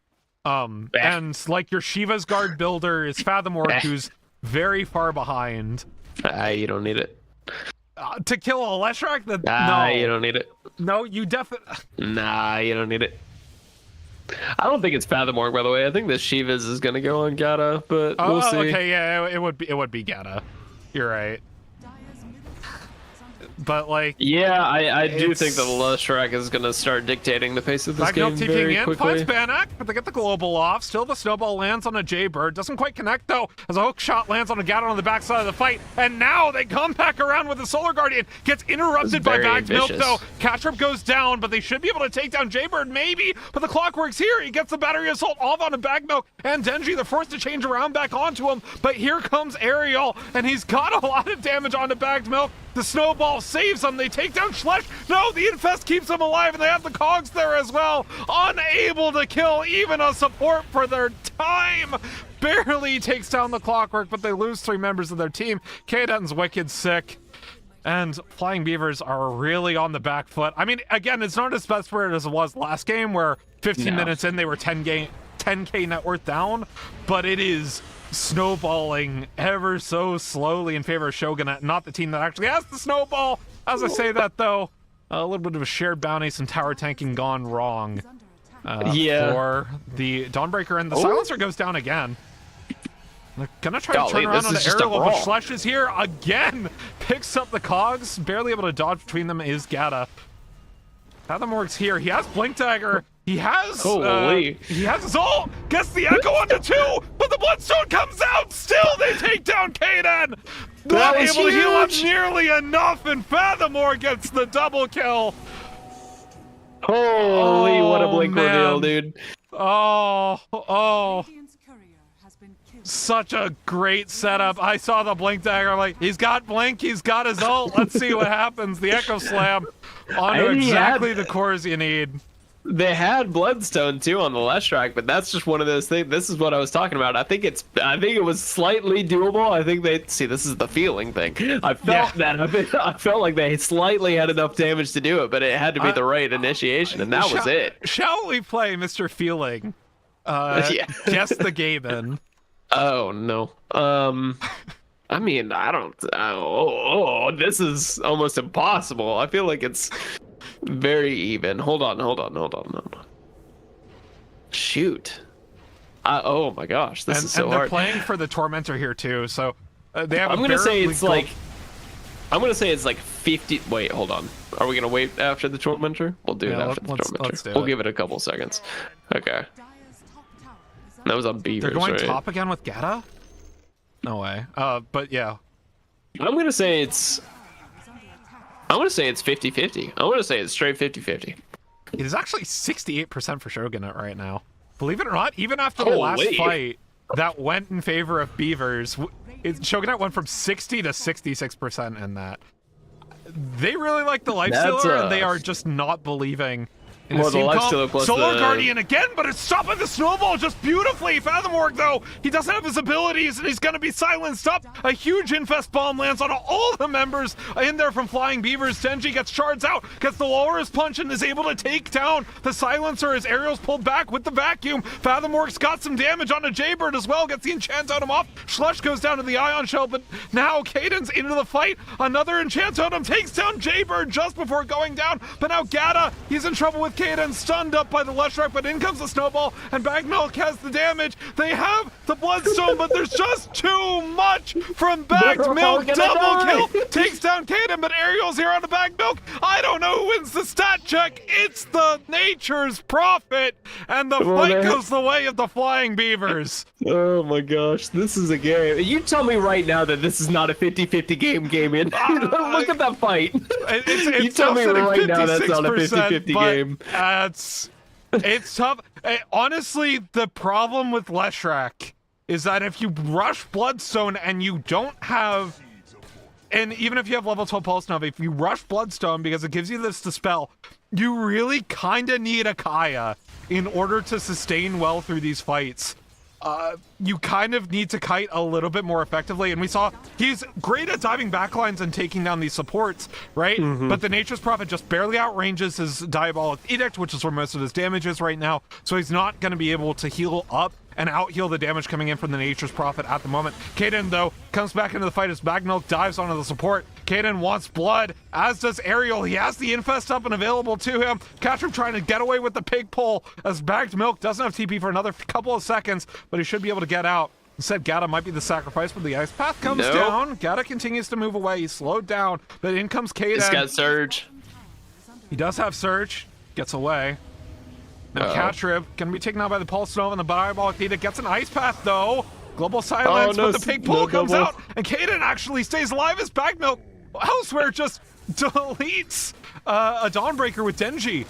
And like your Shiva's Guard builder is Fathom Orc, who's very far behind.
You don't need it.
To kill a Leshrac,
Nah,
no,
you don't need it.
no, you definitely.
Nah, you don't need it. I don't think it's Fathom Orc, by the way. I think the Shivas is gonna go on Gata, but we'll see.
Okay, yeah, it would be Gata. You're right.
Dire's middle tower is under
But like,
Yeah, I do
It's-
think that Leshrac is gonna start dictating the pace of this
Backmilk
game
TPing
very
in,
quickly.
finds Bannock, but they get the global off. Still, the snowball lands on a Jaybird. Doesn't quite connect, though, as a hook shot lands on a Gato on the backside of the fight. And now they come back around with the Solar Guardian. Gets interrupted by
very
Bagged Milk,
vicious.
though. Catrip goes down, but they should be able to take down Jaybird, maybe. But the Clockwork's here. He gets the Battery Assault off onto Bagged Milk, and Denji, the first to change around back onto him. But here comes Aerial, and he's got a lot of damage onto Bagged Milk. The snowball saves him. They take down Schlesh. No, the Infest keeps him alive, and they have the Cogs there as well. Unable to kill even a support for their time. Barely takes down the Clockwork, but they lose 3 members of their team. Kaden's wicked sick. And Flying Beavers are really on the back foot. I mean, again, it's not as desperate as it was last game, where 15 minutes in, they were 10K net worth down, but it is snowballing ever so slowly in favor of Shogunate, not the team that actually has the snowball. As I say that, though, a little bit of a shared bounty, some tower tanking gone wrong
Yeah.
for the Dawnbreaker, and the Silencer goes down again. They're gonna try to
Golly,
turn around
this
on
is just a
Aerial, but
brawl.
Schlesh is here again. Picks up the cogs, barely able to dodge between them is Gata. Fathom Orc's here. He has Blink Dagger. He has
Holy.
he has his ult. Gets the Echo onto 2, but the Bloodstone comes out. Still, they take down Kaden. Not
was
able to heal up
huge.
nearly enough, and Fathom Orc gets the double kill.
Holy, what a
Oh,
blink
man.
reveal, dude.
Oh,
Radiant's courier has been killed.
such a great setup. I saw the Blink Dagger. I'm like, he's got Blink, he's got his ult. Let's see what happens. The Echo Slam onto
And he
exactly
had-
the cores you need.
They had Bloodstone too on the Leshrac, but that's just one of those things. This is what I was talking about. I think it was slightly doable. I think this is the feeling thing. I felt that. I felt like they slightly had enough damage to do it, but it had to be the right initiation, and that was it.
Shall we play Mr. Feeling?
Yeah.
Guess the game in.
Oh no. I mean, I don't. This is almost impossible. I feel like it's very even. Hold on. Shoot. Oh my gosh, this is so
and they're
hard.
playing for the Tormentor here too, so they have.
I'm gonna say it's
barely
like. I'm gonna say it's like 50. Wait, hold on. Are we gonna wait after the Tormentor? We'll do it
Yeah,
after the
let's
Tormentor.
do
We'll
it.
give it a couple seconds. Okay.
Dire's top tower is
That was on
under
Beavers,
They're going
right?
top again with Gata? No way. But yeah.
I'm gonna say it's. I want to say it's 50-50. I want to say it's straight 50-50.
It is actually 68% for Shogunate right now. Believe it or not, even after the last
Holy.
fight that went in favor of Beavers, Shogunate went from 60 to 66% in that. They really like the Lifestealer,
That's,
and they are just not believing in
Well,
his
the
team
Lifestealer
comp.
plus
Solar
the-
Guardian again, but it's stopping the snowball just beautifully. Fathomorg, though, he doesn't have his abilities, and he's going to be silenced up. A huge Infest Bomb lands on all the members in there from Flying Beavers. Denji gets shards out, gets the Walrus Punch, and is able to take down the Silencer as Ariel's pulled back with the Vacuum. Fathomorg's got some damage on a Jaybird as well, gets the Enchant Totem off. Slush goes down to the Ion Shell, but now Caden's into the fight. Another Enchant Totem takes down Jaybird just before going down, but now Gata, he's in trouble with Caden, stunned up by the Leshrac, but in comes the Snowball, and Bagmilk has the damage. They have the Bloodstone, but there's just too much from Bagmilk. Double kill, takes down Caden, but Ariel's here on the Bagmilk. I don't know who wins the stat check. It's the Nature's Prophet, and the fight goes the way of the Flying Beavers.
Oh my gosh, this is a game. You tell me right now that this is not a 50-50 game in. Look at that fight.
It's
You tell me right now that's not a
56%,
50-50
but
game.
It's tough. Honestly, the problem with Leshrac is that if you rush Bloodstone and you don't have, and even if you have level 12 Pulse Nova, if you rush Bloodstone because it gives you this Dispel, you really kind of need a Kaya in order to sustain well through these fights. You kind of need to kite a little bit more effectively, and we saw he's great at diving backlines and taking down these supports, right? But the Nature's Prophet just barely outranges his Diabolic Edict, which is where most of his damage is right now, so he's not going to be able to heal up and out-heal the damage coming in from the Nature's Prophet at the moment. Caden, though, comes back into the fight as Bagmilk dives onto the support. Caden wants blood, as does Ariel. He has the Infest up and available to him. Catrim trying to get away with the pig pull as Bagmilk doesn't have TP for another couple of seconds, but he should be able to get out. Instead, Gata might be the sacrifice, but the Ice Path comes down. Gata continues to move away. He's slowed down, but in comes Caden.
He's got Surge.
He does have Surge. Gets away. Now Catrib gonna be taken out by the Pulse Nova, and the Diabolic Edict gets an Ice Path though. Global Silence,
no,
but the pig pull comes out, and Caden actually stays alive as Bagmilk elsewhere just deletes a Dawnbreaker with Denji.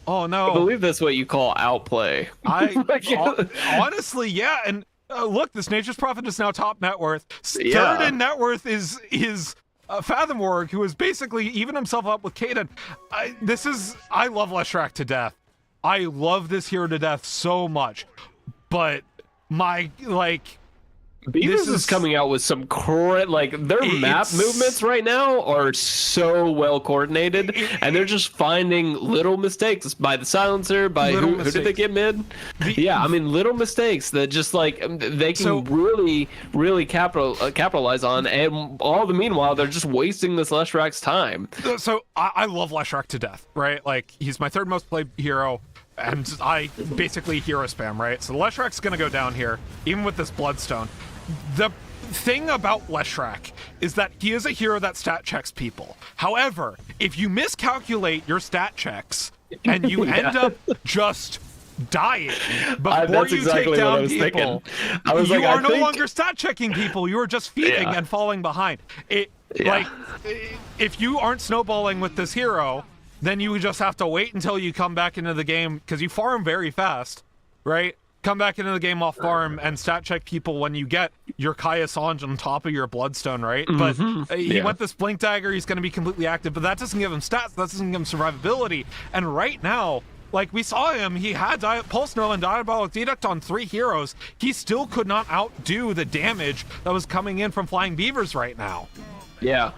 Oh no.
I believe that's what you call outplay.
Honestly, yeah, and look, this Nature's Prophet is now top net worth.
Yeah.
Third in net worth is Fathomorg, who is basically even himself up with Caden. I love Leshrac to death. I love this hero to death so much, but
Beavers is coming out with some their map movements right now are so well coordinated, and they're just finding little mistakes by the Silencer, by who did they get mid? Little mistakes that just they can really capitalize on, and all the meanwhile they're just wasting this Leshrac's time.
So I love Leshrac to death, right? Like, he's my third most played hero, and I basically hero spam, right? So Leshrac's gonna go down here, even with this Bloodstone. The thing about Leshrac is that he is a hero that stat checks people. However, if you miscalculate your stat checks and you end up just dying before you take down people, you are no longer stat checking people. You are just feeding and falling behind. If you aren't snowballing with this hero, then you just have to wait until you come back into the game, because you farm very fast, right? Come back into the game off farm and stat check people when you get your Kaya Sange on top of your Bloodstone, right? But he went this Blink Dagger, he's going to be completely active, but that doesn't give him stats, that doesn't give him survivability. And right now, like we saw him, he had Pulse Nova and Diabolic Edict on 3 heroes. He still could not outdo the damage that was coming in from Flying Beavers right now.
Yeah,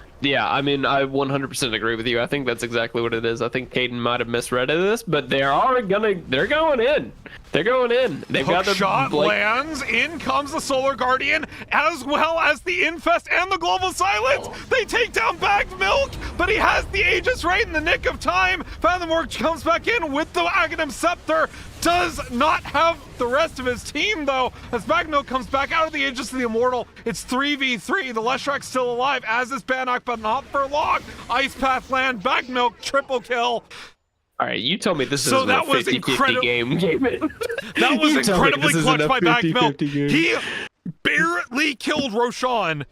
I mean, I 100% agree with you. I think that's exactly what it is. I think Caden might have misread this, but they're going in. They're going in. They've got the
shot lands. In comes the Solar Guardian, as well as the Infest and the Global Silence. They take down Bagmilk, but he has the Aegis right in the nick of time. Fathomorg comes back in with the Aghanim Scepter. Does not have the rest of his team, though, as Bagmilk comes back out of the Aegis of the Immortal. It's 3v3. The Leshrac's still alive, as is Bannock, but not for long. Ice Path land, Bagmilk triple kill.
All right, you told me this is
that
a 50-50 game.
That was incredibly clutch by Bagmilk. He barely killed Roshan,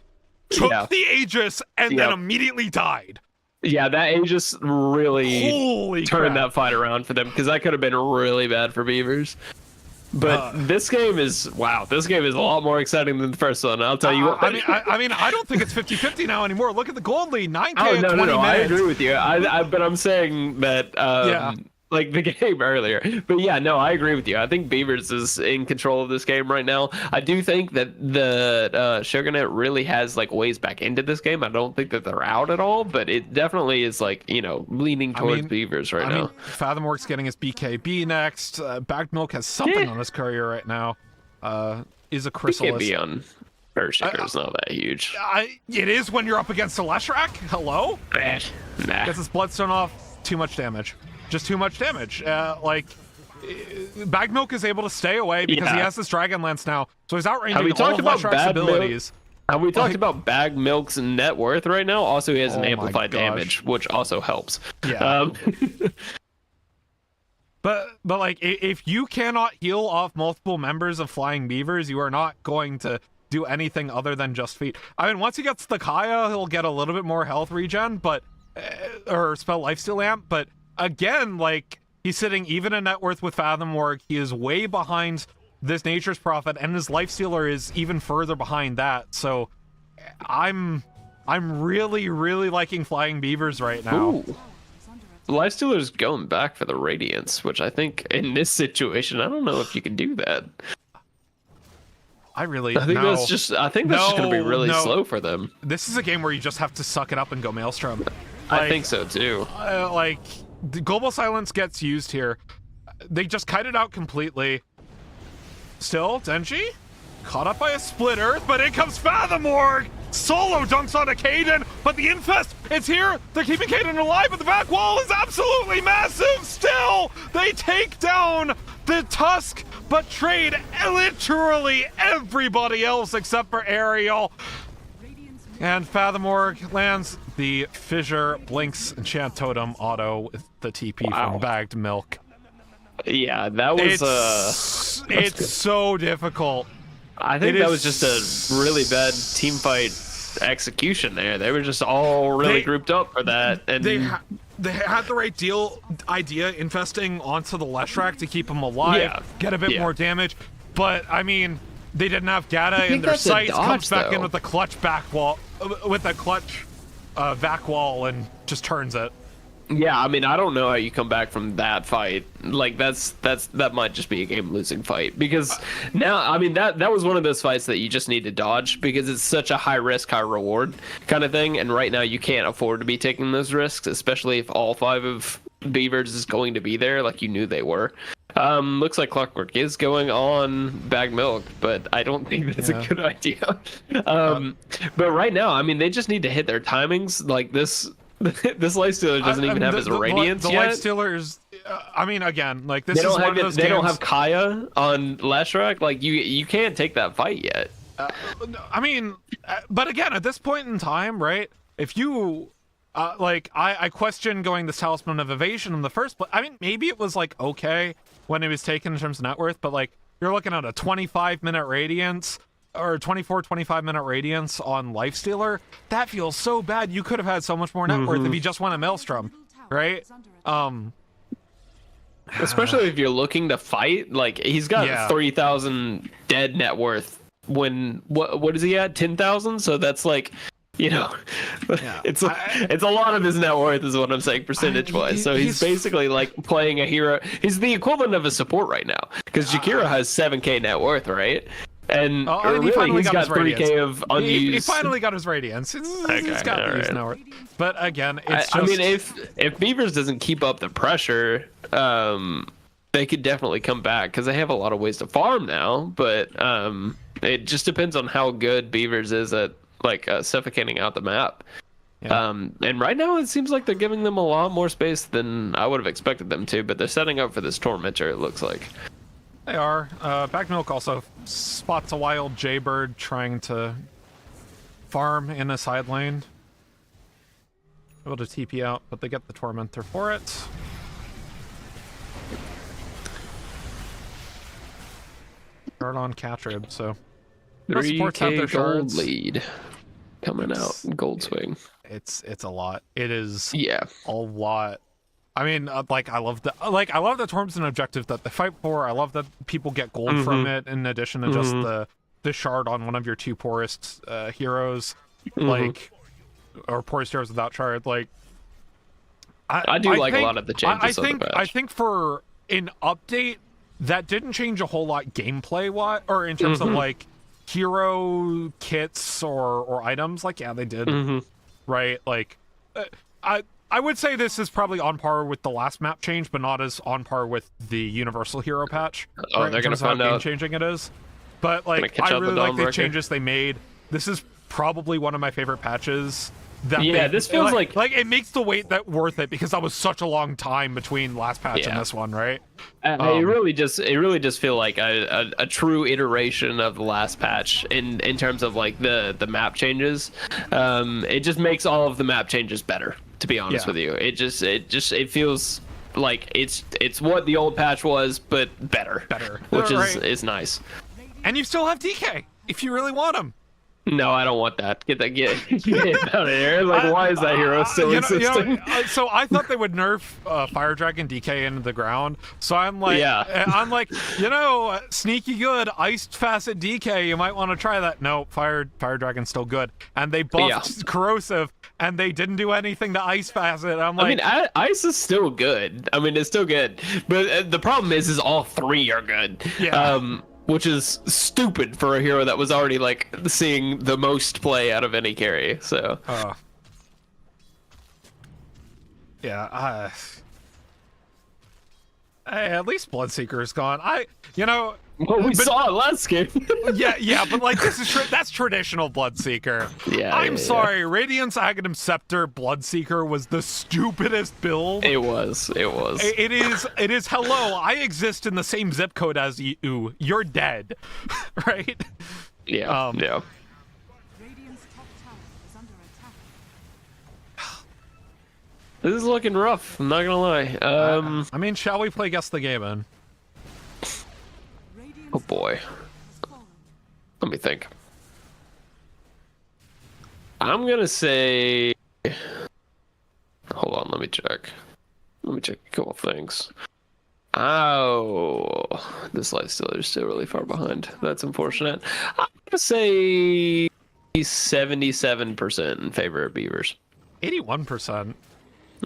took the Aegis, and then immediately died.
Yeah, that Aegis really
Holy
turned
crap.
that fight around for them, because that could have been really bad for Beavers. But this game is This game is a lot more exciting than the first one. I'll tell you what.
I mean, I don't think it's 50-50 now anymore. Look at the gold lead, 9K
Oh
at
no,
20
no, no! I
minutes.
agree with you. But I'm saying that like the game earlier. But yeah, no, I agree with you. I think Beavers is in control of this game right now. I do think that the Shogunate really has like ways back into this game. I don't think that they're out at all, but it definitely is like, leaning towards Beavers right now.
Fathomworks getting his BKB next. Bagged Milk has something on his courier right now. Is a Chrysalis.
BKB on Earthshaker is not that huge.
It is when you're up against a Leshrac. Hello?
Nah.
Gets his Bloodstone off. Too much damage. Just too much damage. Bagged Milk is able to stay away because he has this Dragon Lance now, so he's outranging all of Leshrac's abilities.
Have we talked about Bagged Milk's net worth right now? Also, he has an amplified damage, which also helps.
Yeah. But like, if you cannot heal off multiple members of Flying Beavers, you are not going to do anything other than just feed. I mean, once he gets the Kaya, he'll get a little bit more health regen, but or spell Lifesteal Amp, but again, like, he's sitting even in net worth with Fathomwork. He is way behind this Nature's Prophet, and his Lifestealer is even further behind that. So I'm really, really liking Flying Beavers right now.
Ooh. Lifestealer's going back for the Radiance, which I think in this situation, I don't know if you can do that.
I
think that's just going to be really slow for them.
This is a game where you just have to suck it up and go Maelstrom. Like,
I think so too.
The Global Silence gets used here. They just kite it out completely. Still, Denji caught up by a Split Earth, but in comes Fathomwork. Solo dunks onto Kaden, but the Infest, it's here. They're keeping Kaden alive, but the back wall is absolutely massive. Still, they take down the Tusk, but trade literally everybody else except for Ariel. And Fathomwork lands the Fissure, Blinks, Enchant Totem auto with the TP from Bagged Milk.
Yeah, that was
it's so difficult.
I think that was just a really bad team fight execution there. They were just all really grouped up for that, and
they had the right idea infesting onto the Leshrac to keep him alive, get a bit more damage. But I mean, they didn't have Gata in their sights. Comes back in with the clutch back wall, with a clutch back wall, and just turns it.
Yeah, I mean, I don't know how you come back from that fight. Like, that might just be a game-losing fight, because now, I mean, that was one of those fights that you just need to dodge because it's such a high risk, high reward kind of thing, and right now you can't afford to be taking those risks, especially if all 5 of Beavers is going to be there, like you knew they were. Looks like Clockwork is going on Bagged Milk, but I don't think that's a good idea. But right now, I mean, they just need to hit their timings. Like, this Lifestealer doesn't even have his Radiance yet.
The Lifestealers, I mean, again, like, this
is
one of those games.
They don't have Kaya on Leshrac. Like, you can't take that fight yet.
I mean, but again, at this point in time, right? If you, I question going this Talisman of Evasion in the first place. I mean, maybe it was, like, okay when it was taken in terms of net worth, but, like, you're looking at a 25-minute Radiance, or 25-minute Radiance on Lifestealer. That feels so bad. You could have had so much more net worth if you just went a Maelstrom, right?
Especially if you're looking to fight. Like, he's got 3,000 dead net worth when, what is he at? 10,000? So that's like, it's a lot of his net worth is what I'm saying, percentage-wise. So he's basically like playing a hero. He's the equivalent of a support right now, because Jakiro has 7k net worth, right? And he's got 3k of unused.
He finally got his Radiance. He's got the use now. But again, it's
I mean, if Beavers doesn't keep up the pressure, they could definitely come back, because they have a lot of ways to farm now. But it just depends on how good Beavers is at, like, suffocating out the map. And right now it seems like they're giving them a lot more space than I would have expected them to, but they're setting up for this Tormentor, it looks like.
They are. Bagged Milk also spots a wild Jaybird trying to farm in a side lane. Able to TP out, but they get the Tormentor for it. Start on Catrib, so
3k gold lead coming out. Gold swing.
It's a lot. It is
a
lot I mean, I love the terms and objective that they fight for. I love that people get gold from it in addition to just the shard on one of your two poorest heroes, or poorest heroes without shard. Like,
I do like a lot of the changes.
I think for an update that didn't change a whole lot gameplay or in terms of like hero kits or items. Like, yeah, they did, right? Like, I would say this is probably on par with the last map change, but not as on par with the Universal Hero patch.
Oh,
right,
they're gonna find
how
out.
game-changing it is. But like, I really like the changes they made. This is probably one of my favorite patches.
This feels like
it makes the wait that worth it because that was such a long time between last patch and this one, right?
It really just feel like a true iteration of the last patch in terms of like the map changes. It just makes all of the map changes better. To be honest with you, it feels like it's what the old patch was, but better, which is nice. And
you still have DK if you really want him.
No, I don't want that. Get out of here. Like, why is that hero still existing?
So I thought they would nerf Fire Dragon DK into the ground. So I'm like, sneaky good iced facet DK. You might want to try that. No, Fire Dragon's still good. And they buffed corrosive, and they didn't do anything to ice facet. I'm like,
I mean, ice is still good. I mean, it's still good. But the problem is all three are good.
Yeah.
Which is stupid for a hero that was already like seeing the most play out of any carry. So
at least Bloodseeker is gone.
We saw it last game.
yeah, but like that's traditional Bloodseeker. I'm sorry, Radiance Aghanim Scepter Bloodseeker was the stupidest build.
It was.
It is. Hello, I exist in the same zip code as you. You're dead, right?
Yeah.
Radiant's top tower is under attack.
This is looking rough. I'm not gonna lie.
I mean, shall we play Guess the Game in?
Oh boy. Let me think. I'm gonna say. Hold on, let me check. Let me check a couple things. Oh, this Lifestealer is still really far behind. That's unfortunate. I'm gonna say 77% in favor of Beavers.
81%.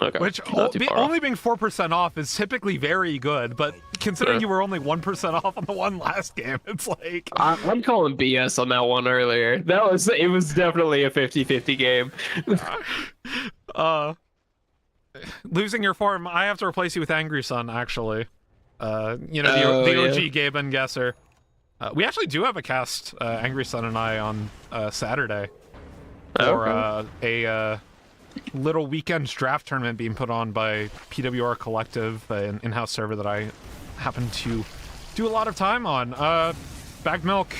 Okay.
Which
only
being 4% off is typically very good, but considering you were only 1% off on the one last game, it's like
I'm calling BS on that one earlier. It was definitely a 50-50 game.
Losing your form, I have to replace you with Angry Sun, actually. The OG Gaben Guesser. We actually do have a cast, Angry Sun and I, on Saturday. For a little weekend draft tournament being put on by PWR Collective, an in-house server that I happen to do a lot of time on. Bagged Milk.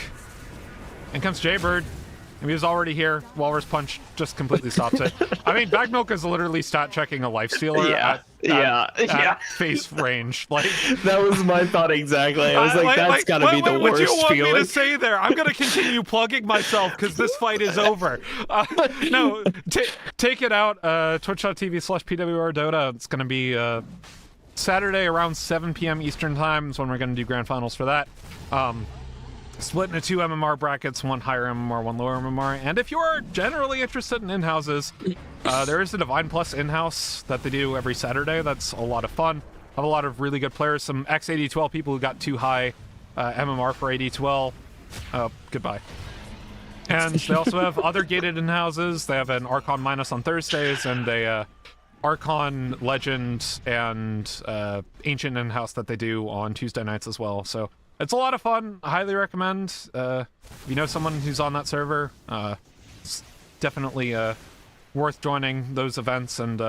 In comes Jaybird. He was already here. Walrus Punch just completely stops it. I mean, Bagged Milk is literally stat checking a Lifestealer at face range. Like, that
was my thought exactly. I was that's gotta be the worst feeling. What do you want me
to say there? I'm gonna continue plugging myself because this fight is over. No, take it out. Twitch.tv/PWR Dota. It's gonna be Saturday around 7 p.m. Eastern time is when we're gonna do grand finals for that. Split into 2 MMR brackets, 1 higher MMR, 1 lower MMR. And if you are generally interested in in-houses, there is a Divine Plus in-house that they do every Saturday. That's a lot of fun. Have a lot of really good players. Some ex-AD2L people who got too high MMR for AD2L. Goodbye. And they also have other gated in-houses. They have an Archon Minus on Thursdays and a Archon Legend and Ancient in-house that they do on Tuesday nights as well. So it's a lot of fun. I highly recommend. If you know someone who's on that server, it's definitely worth joining those events, and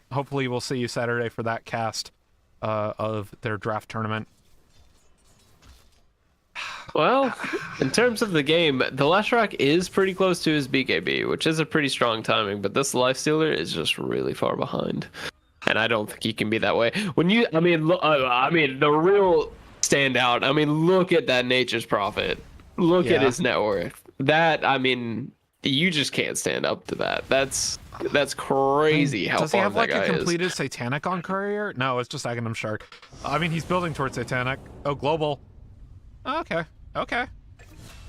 hopefully we'll see you Saturday for that cast of their draft tournament.
Well, in terms of the game, the Leshrac is pretty close to his BKB, which is a pretty strong timing, but this Lifestealer is just really far behind. And I don't think he can be that way. The real standout. I mean, look at that Nature's Prophet. Look at his net worth. That, I mean, you just can't stand up to that. That's That's crazy how
Does he
far
have
that
like
guy
a
is.
completed Satanic on Courier? No, it's just Aghanim Shark. I mean, he's building towards Satanic. Oh, global. Okay. Okay.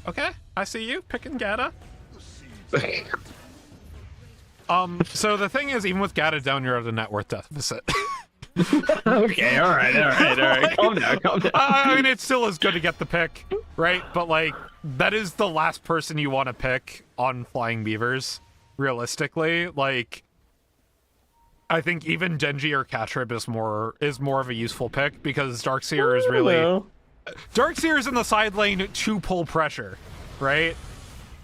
Okay. I see you picking Gata. So the thing is, even with Gata down, you're at a net worth deficit.
Okay, all right. Calm down.
I mean, it still is good to get the pick, right? But like, that is the last person you want to pick on Flying Beavers. Realistically, like, I think even Genji or Catrib is more of a useful pick because Darkseer is really Darkseer's in the side lane to pull pressure, right?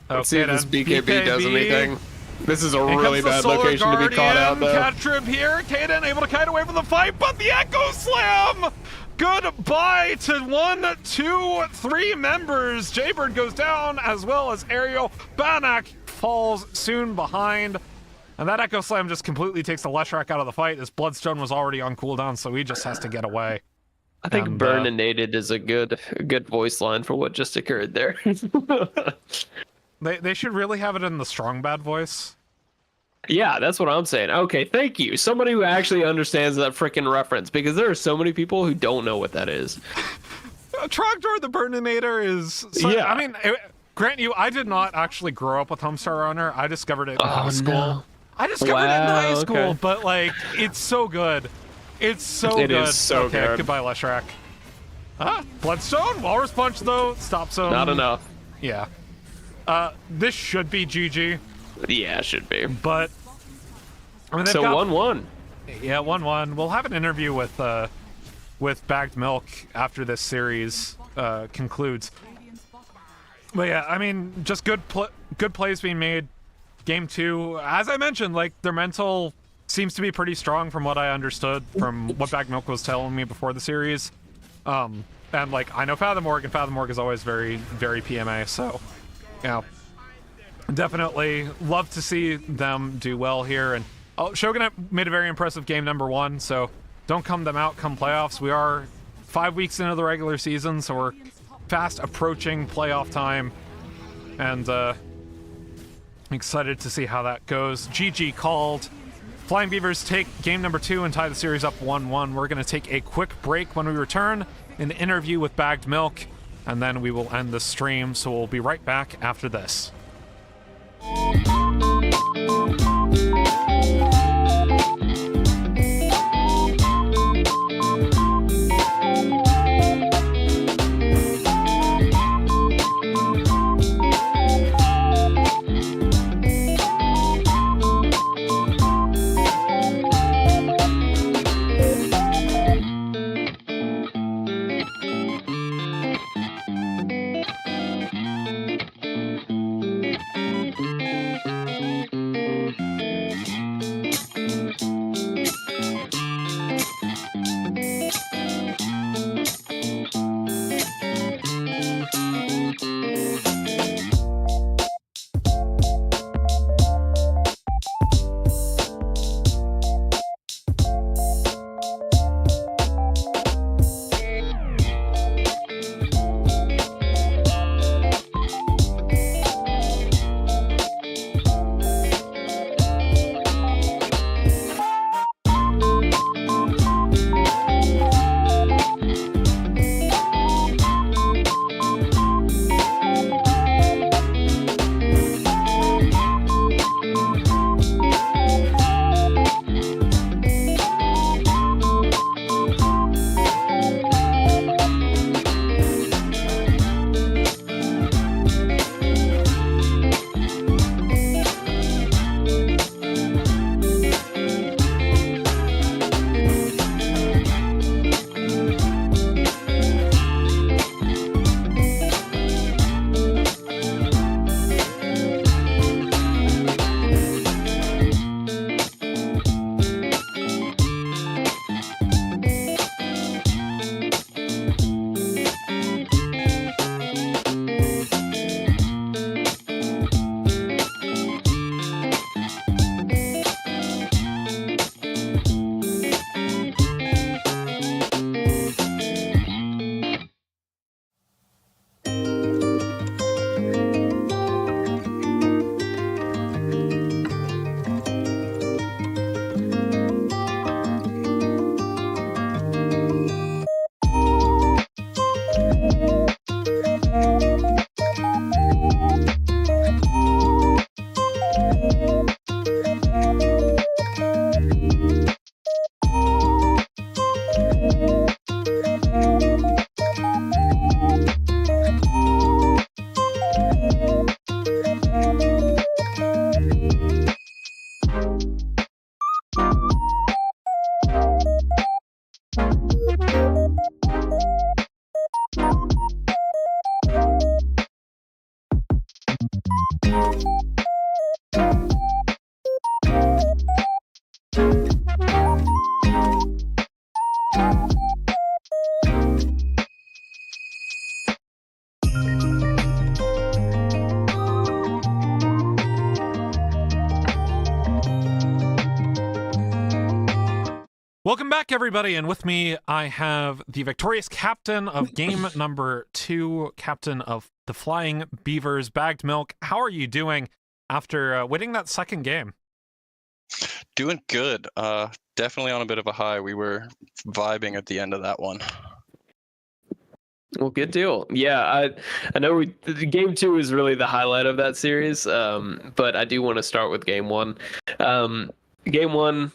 Let's see if this BKB does anything. This is a really bad location to be caught out, though.
Catrib here, Kaden able to kite away from the fight, but the Echo Slam! Goodbye to 1, 2, 3 members. Jaybird goes down, as well as Ariel. Banak falls soon behind. And that Echo Slam just completely takes the Leshrac out of the fight, as Bloodstone was already on cooldown, so he just has to get away.
I think Burninated is a good voice line for what just occurred there.
They should really have it in the strong bad voice.
Yeah, that's what I'm saying. Okay, thank you. Somebody who actually understands that freaking reference, because there are so many people who don't know what that is.
Trogdor the Burninator is...
Yeah.
I mean, grant you, I did not actually grow up with Homestar Runner. I discovered it in high school.
No.
I discovered it in high school,
okay.
but like, it's so good. It's so good.
It is so
okay,
good.
Goodbye, Leshrac. Bloodstone? Walrus Punch, though. Stops him.
Not enough.
Yeah. This should be GG,
Yeah, it should be.
but... I mean, they've
So
got,
1-1.
Yeah, 1-1. We'll have an interview with Bagged Milk after this series concludes. But yeah, I mean, just good plays being made. Game 2, as I mentioned, like, their mental seems to be pretty strong from what I understood from what Bagged Milk was telling me before the series. And like, I know Fathom Org, and Fathom Org is always very, very PMA, so, you know, definitely love to see them do well here. And Shogunate made a very impressive game number 1, so don't come them out come playoffs. We are 5 weeks into the regular season, so we're fast approaching playoff time, and excited to see how that goes. GG called. Flying Beavers take game number 2 and tie the series up 1-1. We're going to take a quick break. When we return, an interview with Bagged Milk, and then we will end the stream, so we'll be right back after this. back, everybody, and with me I have the victorious captain of game number 2, captain of the Flying Beavers, Bagged Milk. How are you doing after winning that second game?
Doing good. Definitely on a bit of a high. We were vibing at the end of that one.
Well, good deal. Yeah, I know game 2 is really the highlight of that series, but I do want to start with game 1. Game 1,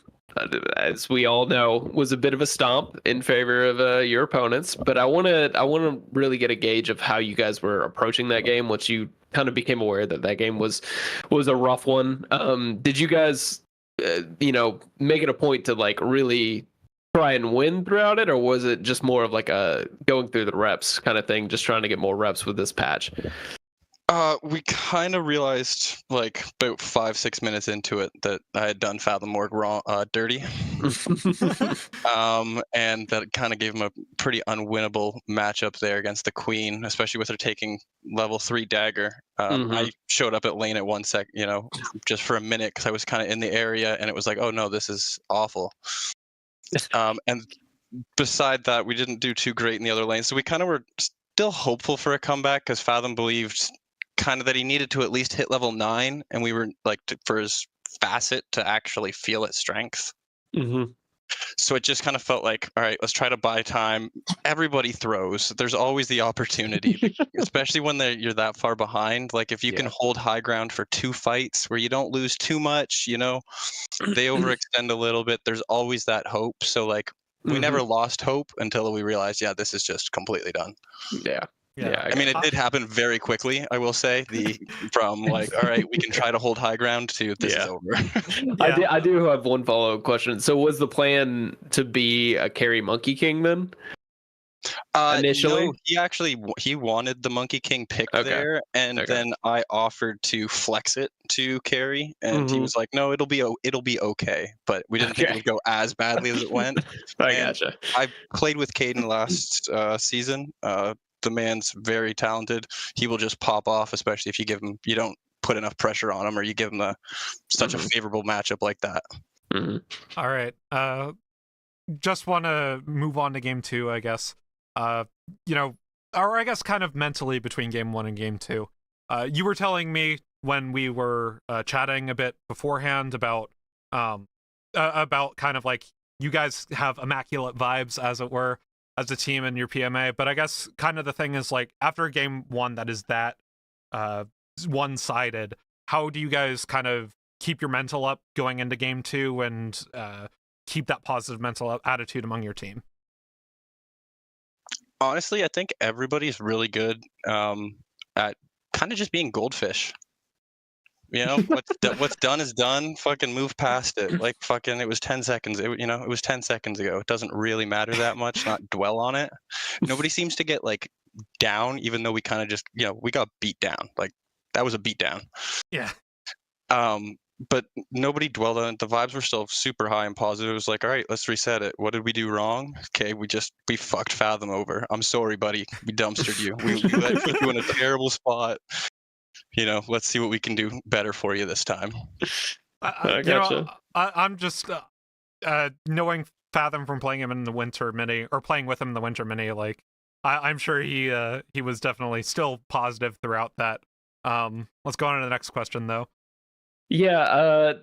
as we all know, was a bit of a stomp in favor of your opponents. But I want to really get a gauge of how you guys were approaching that game once you kind of became aware that that game was a rough one. Did you guys, make it a point to like really try and win throughout it, or was it just more of like a going through the reps kind of thing, just trying to get more reps with this patch?
We kind of realized like about 5-6 minutes into it that I had done Fathom Morg wrong, dirty. And that kind of gave him a pretty unwinnable matchup there against the Queen, especially with her taking level 3 dagger. I showed up at lane at 1 sec, just for a minute because I was kind of in the area, and it was like, oh no, this is awful. And beside that, we didn't do too great in the other lanes, so we kind of were still hopeful for a comeback because Fathom believed kind of that he needed to at least hit level 9, and we were like for his facet to actually feel its strength. So it just kind of felt like, all right, let's try to buy time. Everybody throws. There's always the opportunity, especially when you're that far behind. Like if you can hold high ground for 2 fights where you don't lose too much, they overextend a little bit. There's always that hope. So like we never lost hope until we realized, this is just completely done. Yeah. I mean, it did happen very quickly, I will say. From like, all right, we can try to hold high ground to this is over.
I do have one follow-up question. So was the plan to be a carry Monkey King then?
Initially? No, he wanted the Monkey King pick there, and then I offered to flex it to carry, and he was like, no, it'll be okay. But we didn't think it would go as badly as it went.
Gotcha.
I played with Caden last season. The man's very talented. He will just pop off, especially if you don't put enough pressure on him, or you give him such a favorable matchup like that.
All right. Just want to move on to game 2, I guess. Or I guess kind of mentally between game 1 and game 2. You were telling me when we were chatting a bit beforehand about kind of like you guys have immaculate vibes, as it were, as a team in your PMA, but I guess kind of the thing is like after game 1 that is that one-sided, how do you guys kind of keep your mental up going into game 2 and keep that positive mental attitude among your team?
Honestly, I think everybody's really good at kind of just being goldfish. What's done is done. Fucking move past it. Like fucking, it was 10 seconds. It was 10 seconds ago. It doesn't really matter that much. Not dwell on it. Nobody seems to get like down, even though we kind of just, we got beat down. Like that was a beat down.
Yeah.
But nobody dwelled on it. The vibes were still super high and positive. It was like, all right, let's reset it. What did we do wrong? Okay, we fucked Fathom over. I'm sorry, buddy. We dumpstered you. We let you in a terrible spot. Let's see what we can do better for you this time.
I'm just knowing Fathom from playing him in the winter mini, or playing with him in the winter mini. Like, I'm sure he was definitely still positive throughout that. Let's go on to the next question, though.
Yeah,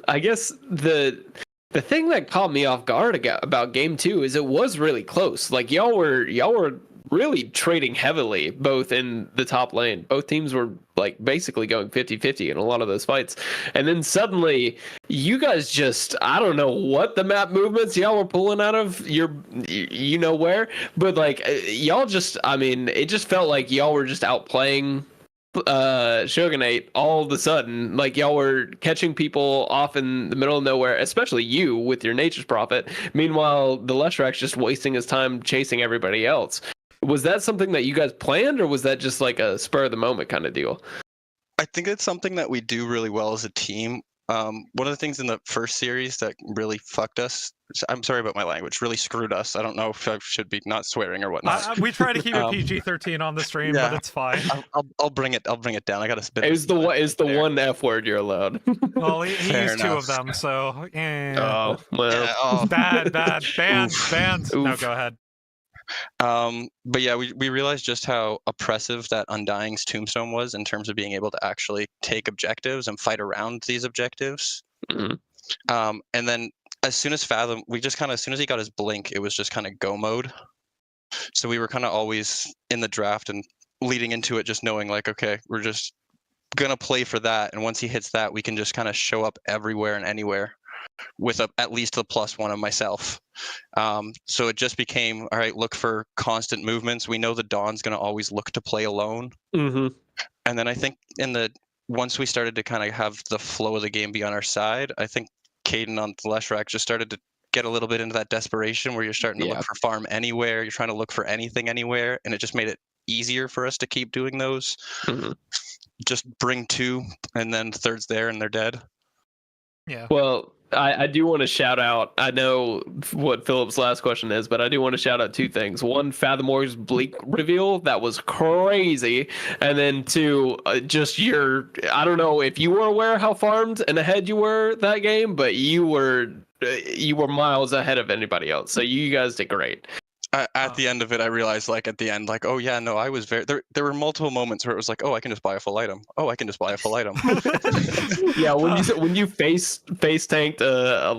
I guess the thing that caught me off guard about game 2 is it was really close. Like y'all were really trading heavily, both in the top lane. Both teams were like basically going 50-50 in a lot of those fights. And then suddenly you guys just, I don't know what the map movements y'all were pulling out of your, where, but like y'all just, I mean, it just felt like y'all were just outplaying Shogunate all of a sudden. Like y'all were catching people off in the middle of nowhere, especially you with your Nature's Prophet. Meanwhile, the Leshrack's just wasting his time chasing everybody else. Was that something that you guys planned, or was that just like a spur of the moment kind of deal?
I think it's something that we do really well as a team. One of the things in the first series that really fucked us, I'm sorry about my language, really screwed us. I don't know if I should be not swearing or whatnot.
We try to keep it PG-13 on the stream,
yeah.
but it's fine.
I'll bring it down. I got to spit.
It's the one F word you're allowed.
Well, he
Fair
used two
enough.
of them, so
Oh, well.
Yeah, oh.
bad, banned. No,
Oof.
go ahead.
But yeah, we realized just how oppressive that Undying's tombstone was in terms of being able to actually take objectives and fight around these objectives.
Mhm.
And then as soon as Fathom, as soon as he got his blink, it was just kind of go mode. So we were kind of always in the draft and leading into it, just knowing like, okay, we're just gonna play for that. And once he hits that, we can just kind of show up everywhere and anywhere with at least the +1 of myself. So it just became, all right, look for constant movements. We know the Dawn's going to always look to play alone.
Mm-hmm.
And then I think once we started to kind of have the flow of the game be on our side, I think Caden on the Leshrac just started to get a little bit into that desperation where you're starting to look for farm anywhere. You're trying to look for anything anywhere. And it just made it easier for us to keep doing those.
Mm-hmm.
Just bring 2 and then the third's there and they're dead.
Yeah.
Well, I do want to shout out, I know what Philip's last question is, but I do want to shout out 2 things. One, Fathom Warriors Bleak reveal, that was crazy. And then 2, just I don't know if you were aware how farmed and ahead you were that game, but you were miles ahead of anybody else. So you guys did great.
At the end of it, I realized, oh yeah, no, I was very. There were multiple moments where it was like, oh, I can just buy a full item. Oh, I can just buy a full item.
Yeah, when you face tanked a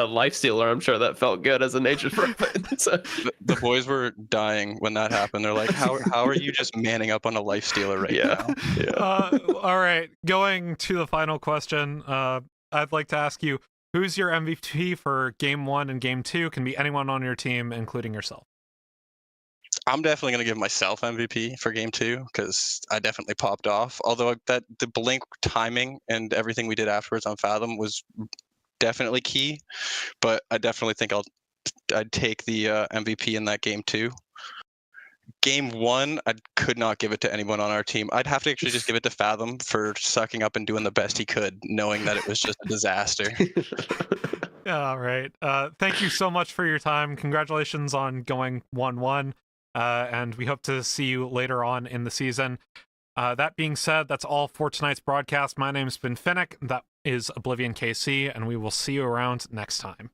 life stealer, I'm sure that felt good as a nature prophet. So.
The boys were dying when that happened. They're like, how are you just manning up on a life stealer right now?
Yeah.
All right, going to the final question. I'd like to ask you, who's your MVP for Game 1 and Game 2? Can be anyone on your team, including yourself.
I'm definitely going to give myself MVP for Game 2 because I definitely popped off. Although the blink timing and everything we did afterwards on Fathom was definitely key, but I definitely think I'd take the MVP in that Game 2. Game 1, I could not give it to anyone on our team. I'd have to actually just give it to Fathom for sucking up and doing the best he could, knowing that it was just a disaster.
All right. Thank you so much for your time. Congratulations on going 1-1. And we hope to see you later on in the season. That being said, that's all for tonight's broadcast. My name's been Finnick. That is Oblivion KC, and we will see you around next time.